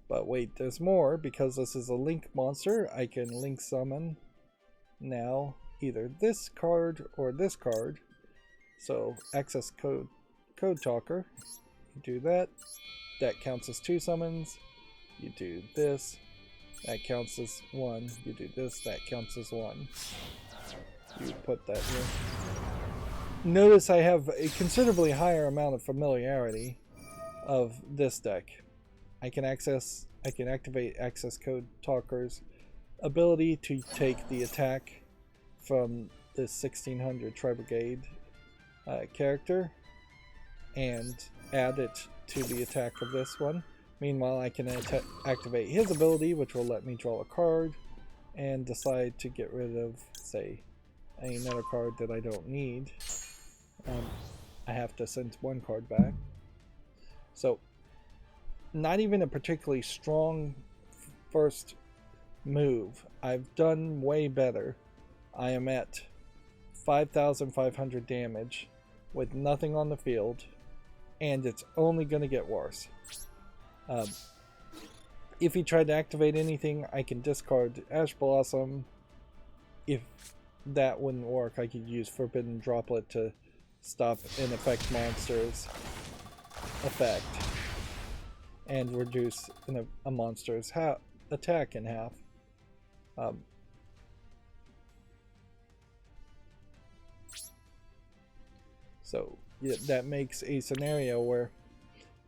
But wait, there's more. Because this is a Link monster, I can Link Summon now either this card or this card. So access code talker, you do that. That counts as 2 summons. You do this. That counts as 1. You do this. That counts as 1. You put that here. Notice I have a considerably higher amount of familiarity of this deck. I can activate access code talker's ability to take the attack from this 1600 Tri-Brigade character and add it to the attack of this one. Meanwhile, I can activate his ability, which will let me draw a card and decide to get rid of, say, another card that I don't need. I have to send 1 card back. So, not even a particularly strong first move. I've done way better. I am at 5,500 damage with nothing on the field, and it's only going to get worse. If he tried to activate anything, I can discard Ash Blossom. If that wouldn't work, I could use Forbidden Droplet to stop an effect monster's effect and reduce a monster's attack in half. So yeah, that makes a scenario where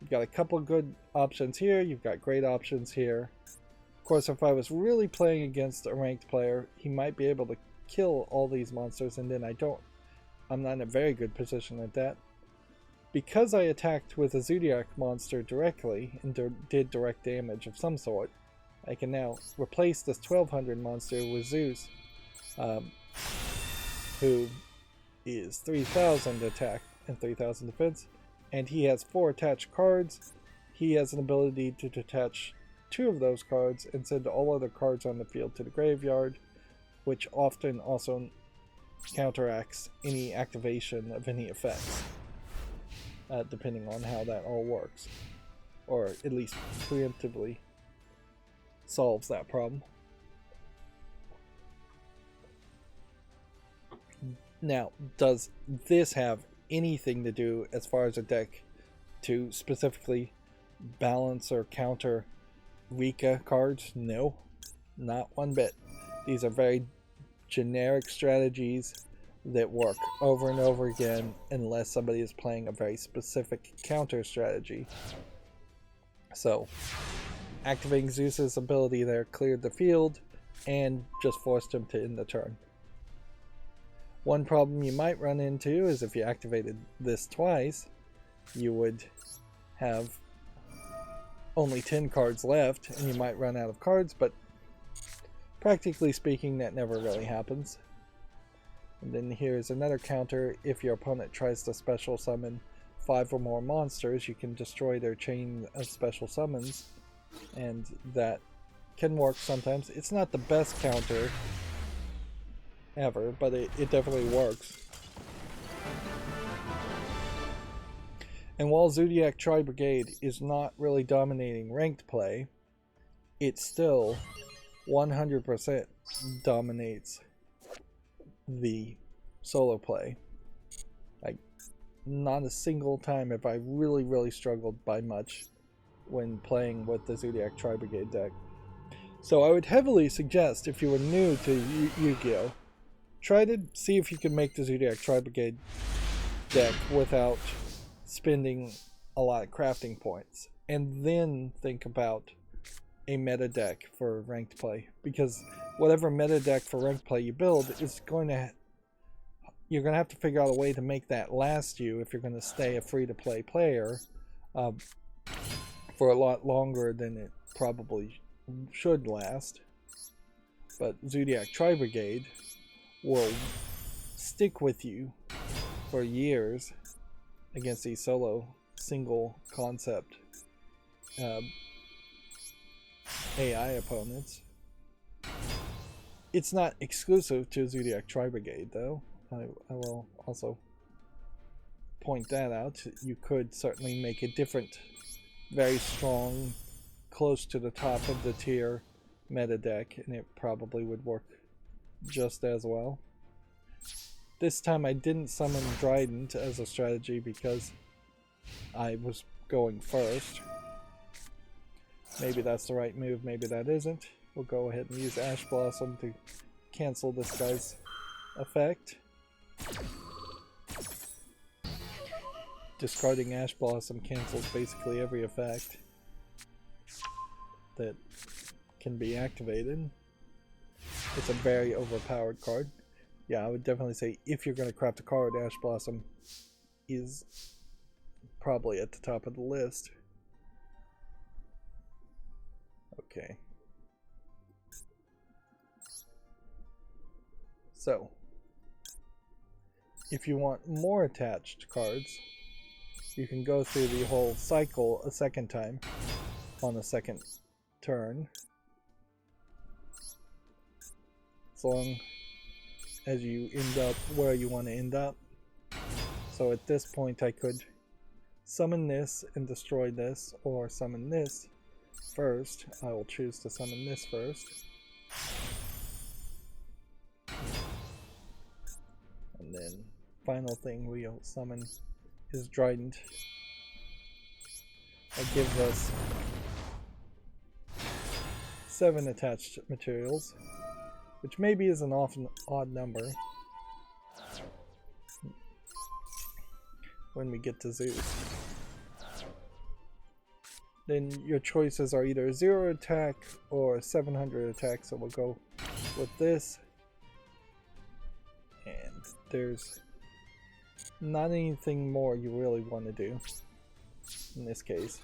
you've got a couple good options here, you've got great options here. Of course, if I was really playing against a ranked player, he might be able to kill all these monsters, and then I'm not in a very good position at that. Because I attacked with a Zodiac monster directly and did direct damage of some sort, I can now replace this 1200 monster with Zeus, who is 3000 attack and 3000 defense, and he has 4 attached cards. He has an ability to detach 2 of those cards and send all other cards on the field to the graveyard, which often also counteracts any activation of any effects, depending on how that all works, or at least preemptively solves that problem. Now, does this have anything to do as far as a deck to specifically balance or counter Rika cards? No, not one bit. These are very generic strategies that work over and over again unless somebody is playing a very specific counter strategy. So, activating Zeus's ability there cleared the field and just forced him to end the turn. One problem you might run into is if you activated this twice, you would have only 10 cards left and you might run out of cards, but practically speaking, that never really happens. And then here's another counter. If your opponent tries to special summon 5 or more monsters, you can destroy their chain of special summons, and that can work sometimes. It's not the best counter ever, but it definitely works. And while Zodiac Tri-Brigade is not really dominating ranked play, it still 100% dominates the solo play. Like, not a single time have I really struggled by much when playing with the Zodiac Tri-Brigade deck. So I would heavily suggest, if you were new to Yu-Gi-Oh!, try to see if you can make the Zodiac Tri-Brigade deck without spending a lot of crafting points, and then think about a meta deck for ranked play, because whatever meta deck for ranked play you build is you're going to have to figure out a way to make that last you if you're going to stay a free-to-play player for a lot longer than it probably should last. But Zodiac Tri-Brigade will stick with you for years against these solo single concept AI opponents. It's not exclusive to Zodiac Tri-Brigade, though. I will also point that out. You could certainly make a different, very strong, close to the top of the tier meta deck, and it probably would work just as well. This time I didn't summon Trident as a strategy because I was going first. Maybe that's the right move, maybe that isn't. We'll go ahead and use Ash Blossom to cancel this guy's effect. Discarding Ash Blossom cancels basically every effect that can be activated. It's a very overpowered card. Yeah, I would definitely say if you're going to craft a card, Ash Blossom is probably at the top of the list. Okay. So, if you want more attached cards, you can go through the whole cycle a second time on the second turn. As long as you end up where you want to end up. So at this point I could summon this and destroy this, or summon this first. I will choose to summon this first. And then final thing we'll summon is Trident. That gives us 7 attached materials, which maybe is an odd number when we get to Zeus. Then your choices are either 0 attack or 700 attack, so we'll go with this. And there's not anything more you really want to do in this case.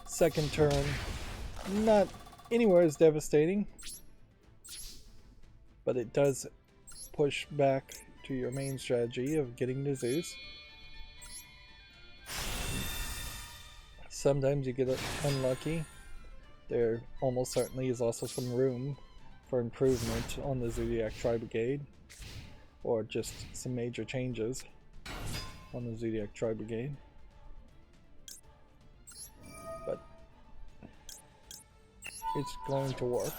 Second turn, not anywhere as devastating, but it does push back to your main strategy of getting to Zeus. Sometimes you get unlucky. There almost certainly is also some room for improvement on the Zodiac Tri-Brigade, or just some major changes on the Zodiac Tri-Brigade. But it's going to work.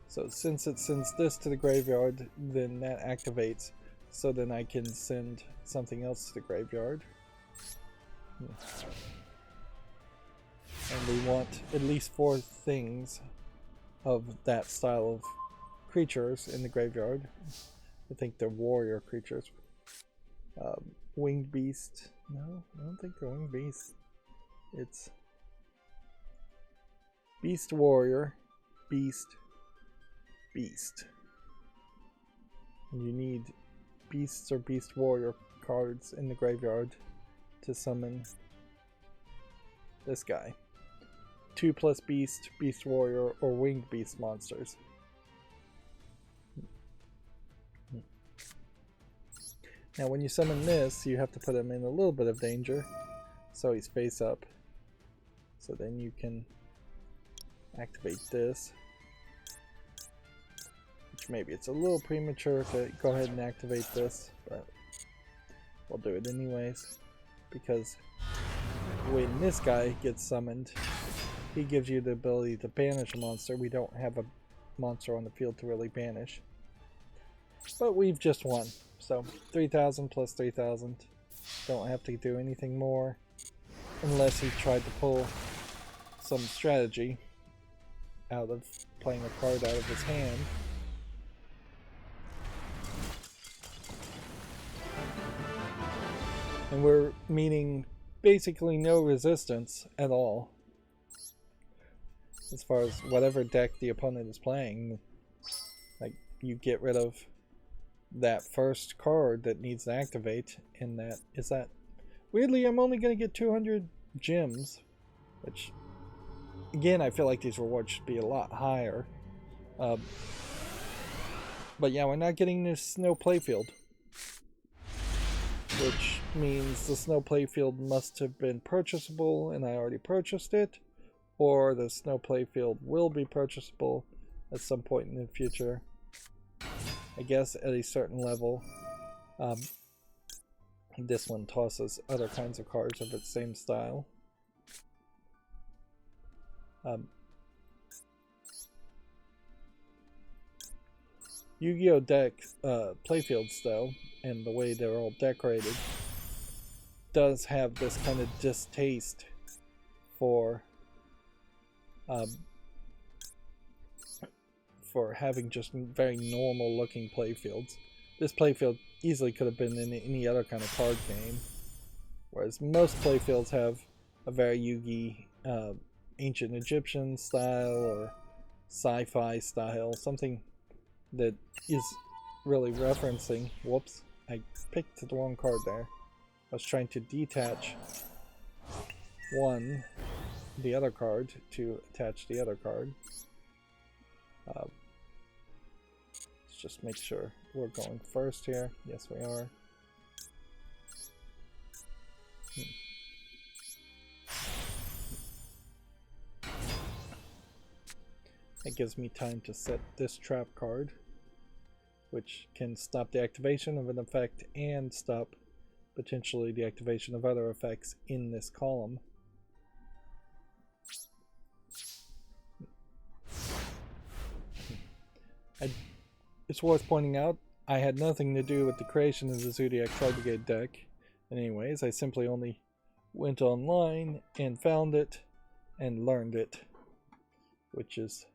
So since it sends this to the graveyard, then that activates, so then I can send something else to the graveyard. And we want at least 4 things of that style of creatures in the graveyard. I think they're warrior creatures. Winged beast. No, I don't think they're winged beast. It's beast warrior, beast, beast. And you need beasts or beast warrior cards in the graveyard to summon this guy. 2+ beast, beast warrior, or winged beast monsters. Now when you summon this, you have to put him in a little bit of danger, so he's face up. So then you can activate this, which maybe it's a little premature to go ahead and activate this, but we'll do it anyways, because when this guy gets summoned, he gives you the ability to banish a monster. We don't have a monster on the field to really banish, but we've just won. So 3,000 plus 3,000. Don't have to do anything more unless he tried to pull some strategy out of playing a card out of his hand. And we're meeting basically no resistance at all as far as whatever deck the opponent is playing. Like, you get rid of that first card that needs to activate, and that is that. Weirdly, I'm only going to get 200 gems, which, again, I feel like these rewards should be a lot higher. But yeah, we're not getting this snow playfield, which means the snow playfield must have been purchasable and I already purchased it, or the snow playfield will be purchasable at some point in the future. I guess at a certain level. This one tosses other kinds of cards of its same style. Yu-Gi-Oh! Deck playfields, though, and the way they're all decorated, does have this kind of distaste for having just very normal looking playfields. This playfield easily could have been in any other kind of card game, whereas most playfields have a very Yu-Gi ancient Egyptian style or sci-fi style, something that is really referencing. Whoops, I picked the wrong card there. I was trying to detach the other card to attach the other card. Let's just make sure we're going first here. Yes, we are. That gives me time to set this trap card, which can stop the activation of an effect and stop potentially the activation of other effects in this column. I, it's worth pointing out, I had nothing to do with the creation of the Zodiac Target deck. And anyways, I simply only went online and found it and learned it, which is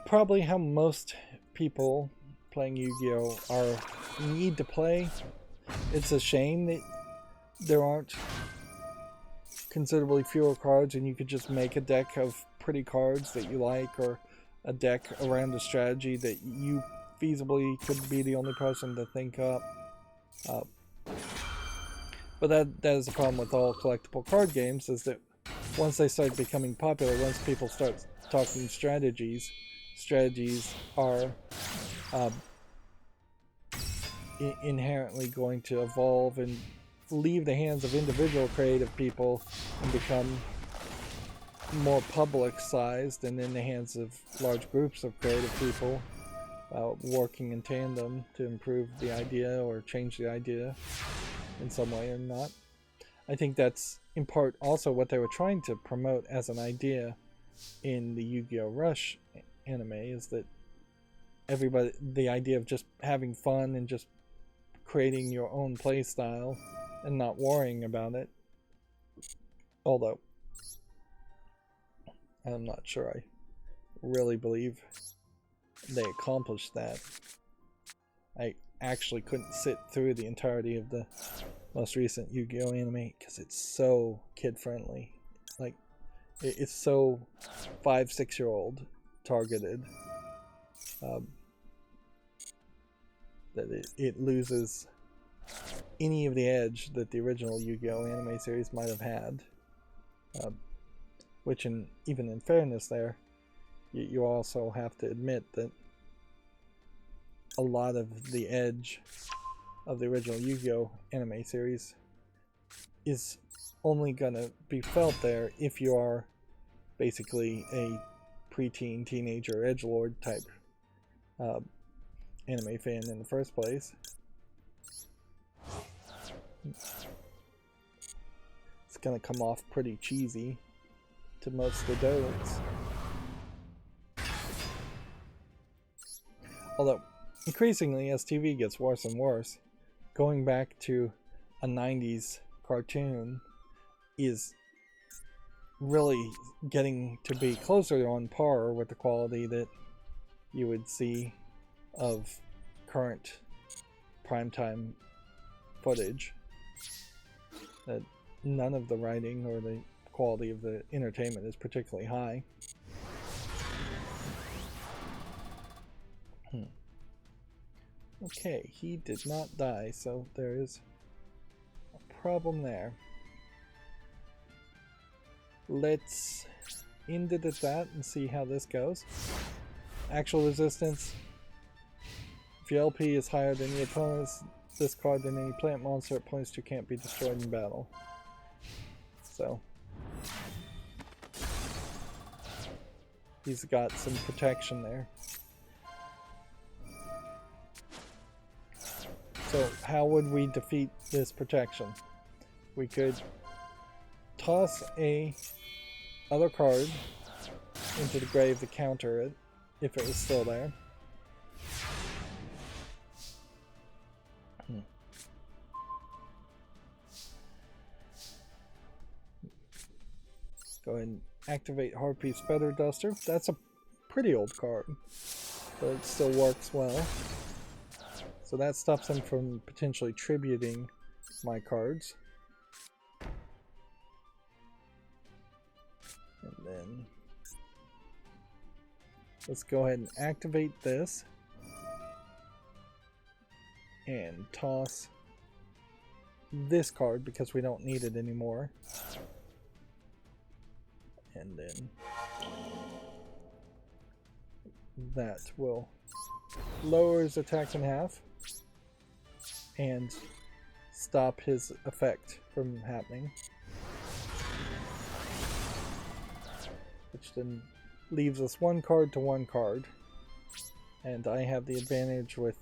probably how most people playing Yu-Gi-Oh! Need to play. It's a shame that there aren't considerably fewer cards and you could just make a deck of pretty cards that you like, or a deck around a strategy that you feasibly could be the only person to think up. But that is the problem with all collectible card games, is that once they start becoming popular, once people start talking strategies are inherently going to evolve and leave the hands of individual creative people and become more public-sized, and in the hands of large groups of creative people working in tandem to improve the idea or change the idea in some way or not. I think that's in part also what they were trying to promote as an idea in the Yu-Gi-Oh! Rush anime, is that everybody, the idea of just having fun and just creating your own play style and not worrying about it. Although I'm not sure I really believe they accomplished that. I actually couldn't sit through the entirety of the most recent Yu-Gi-Oh! Anime because it's so kid-friendly. Like, it's so 5-6-year-old targeted that it loses any of the edge that the original Yu-Gi-Oh! Anime series might have had. Which, even in fairness there, you also have to admit that a lot of the edge of the original Yu-Gi-Oh! Anime series is only gonna be felt there if you are basically a preteen, teenager, edgelord type anime fan in the first place. It's gonna come off pretty cheesy to most adults. Although, increasingly, as TV gets worse and worse, going back to a 90s cartoon is really getting to be closer on par with the quality that you would see of current primetime footage. That none of the writing or the quality of the entertainment is particularly high. Okay, he did not die, so there is a problem there. Let's end it at that and see how this goes. Actual resistance. If your LP is higher than your opponent's discard, then any plant monster it points to can't be destroyed in battle. So he's got some protection there. So how would we defeat this protection? We could toss a other card into the grave to counter it if it was still there. Go ahead and activate Harpy's Feather Duster. That's a pretty old card, but it still works well. So that stops him from potentially tributing my cards. And then let's go ahead and activate this and toss this card because we don't need it anymore. And then that will lower his attack in half and stop his effect from happening, which then leaves us one card to one card, and I have the advantage with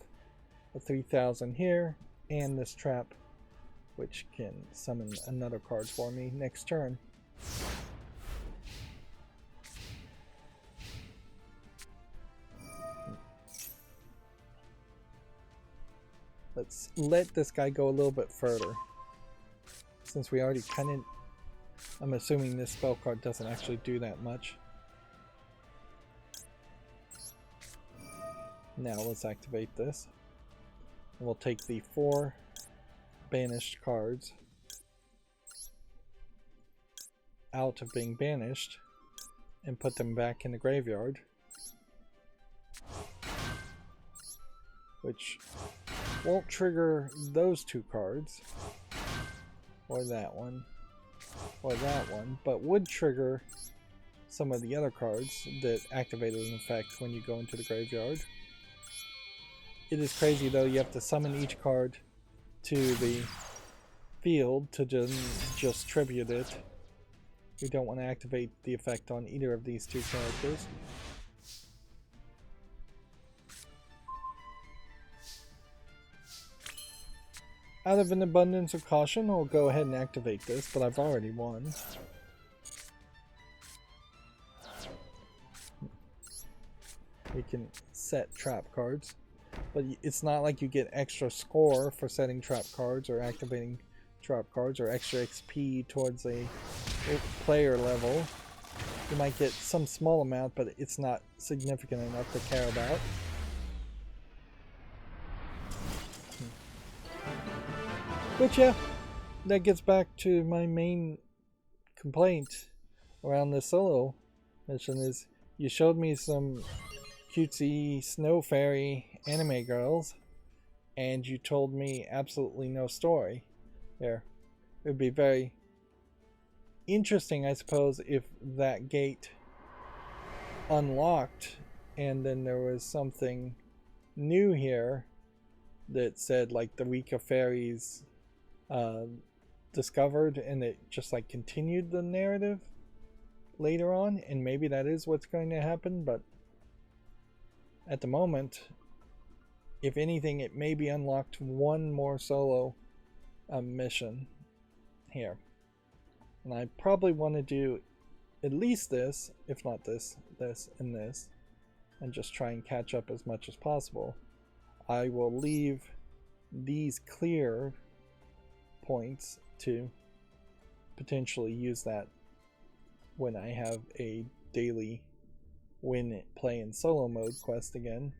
a 3000 here and this trap, which can summon another card for me next turn. Let's let this guy go a little bit further. Since we already kind of... I'm assuming this spell card doesn't actually do that much. Now let's activate this. We'll take the 4 banished cards out of being banished and put them back in the graveyard, which won't trigger those 2 cards, or that one, or that one, but would trigger some of the other cards that activate as an effect when you go into the graveyard. It is crazy though, you have to summon each card to the field to just tribute it. We don't want to activate the effect on either of these 2 characters. Out of an abundance of caution, I'll go ahead and activate this, but I've already won. We can set trap cards, but it's not like you get extra score for setting trap cards or activating trap cards or extra XP towards a player level. You might get some small amount, but it's not significant enough to care about. But yeah, that gets back to my main complaint around this solo mission is you showed me some cutesy snow fairy anime girls and you told me absolutely no story there. It would be very interesting, I suppose, if that gate unlocked and then there was something new here that said like the week of fairies discovered and it just like continued the narrative later on, and maybe that is what's going to happen. But at the moment, if anything, it maybe unlocked one more solo mission here, and I probably want to do at least this, if not this, and this, and just try and catch up as much as possible. I will leave these clear points to potentially use that when I have a daily win play in solo mode quest again.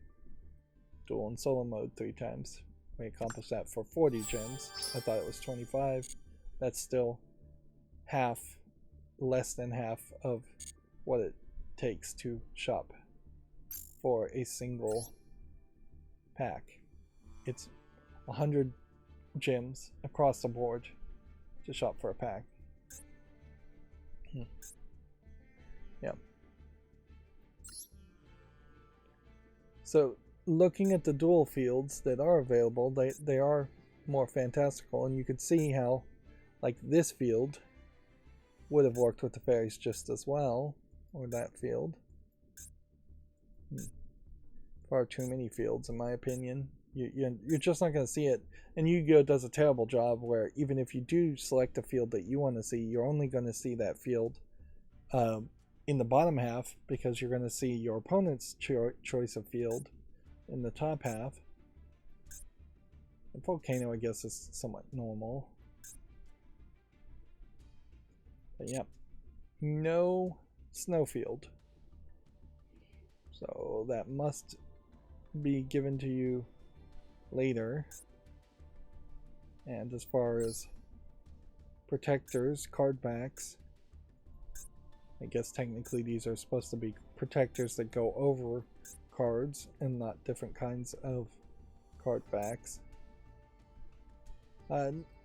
Duel in solo mode 3 times. We accomplished that for 40 gems. I thought it was 25. That's still half, less than half of what it takes to shop for a single pack. It's 100 gems across the board to shop for a pack. Yeah. So looking at the dual fields that are available, they are more fantastical, and you could see how like this field would have worked with the fairies just as well, or that field. Far too many fields in my opinion. You're just not going to see it, and Yu-Gi-Oh! Does a terrible job where even if you do select a field that you want to see, you're only going to see that field in the bottom half, because you're going to see your opponent's choice of field in the top half. The volcano, I guess, is somewhat normal. But yeah, no snow field. So that must be given to you later. And as far as protectors, card backs, I guess technically these are supposed to be protectors that go over cards and not different kinds of card backs.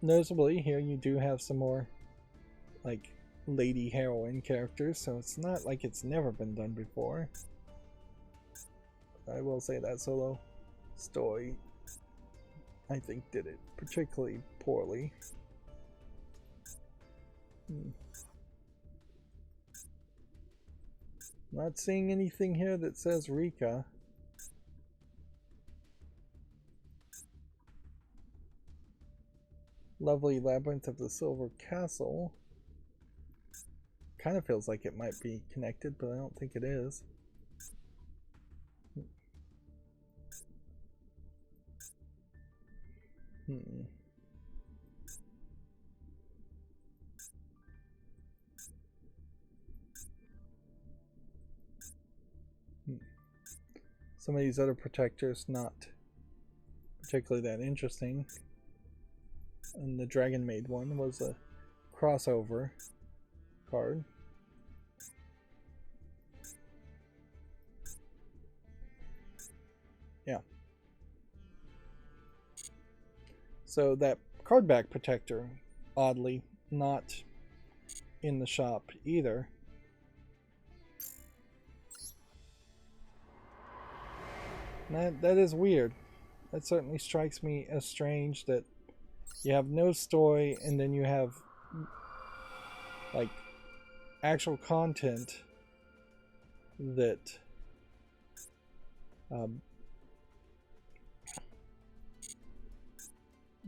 Noticeably here you do have some more like lady heroine characters, so it's not like it's never been done before. I will say that solo story, I think, did it particularly poorly. Not seeing anything here that says Rika. Lovely Labyrinth of the Silver Castle. Kind of feels like it might be connected, but I don't think it is. Hmm. Some of these other protectors not particularly that interesting. And the Dragon Maid one was a crossover card. Yeah. So that card back protector, oddly, not in the shop either. That is weird. That certainly strikes me as strange that you have no story and then you have like actual content that um,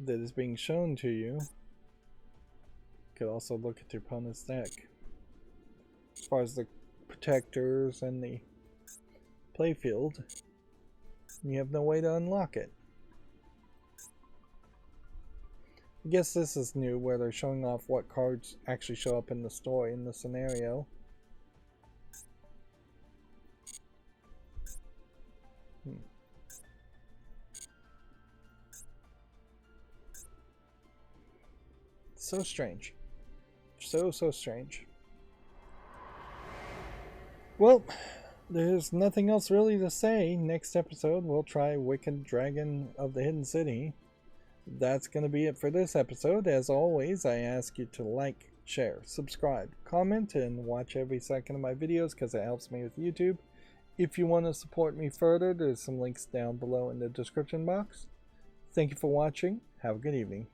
that is being shown to you. You could also look at your opponent's deck. As far as the protectors and the playfield, you have no way to unlock it. I guess this is new, where they're showing off what cards actually show up in the story in the scenario. So strange. So strange. Well, there's nothing else really to say. Next episode, we'll try Wicked Dragon of the Hidden City. That's going to be it for this episode. As always, I ask you to like, share, subscribe, comment, and watch every second of my videos because it helps me with YouTube. If you want to support me further, there's some links down below in the description box. Thank you for watching. Have a good evening.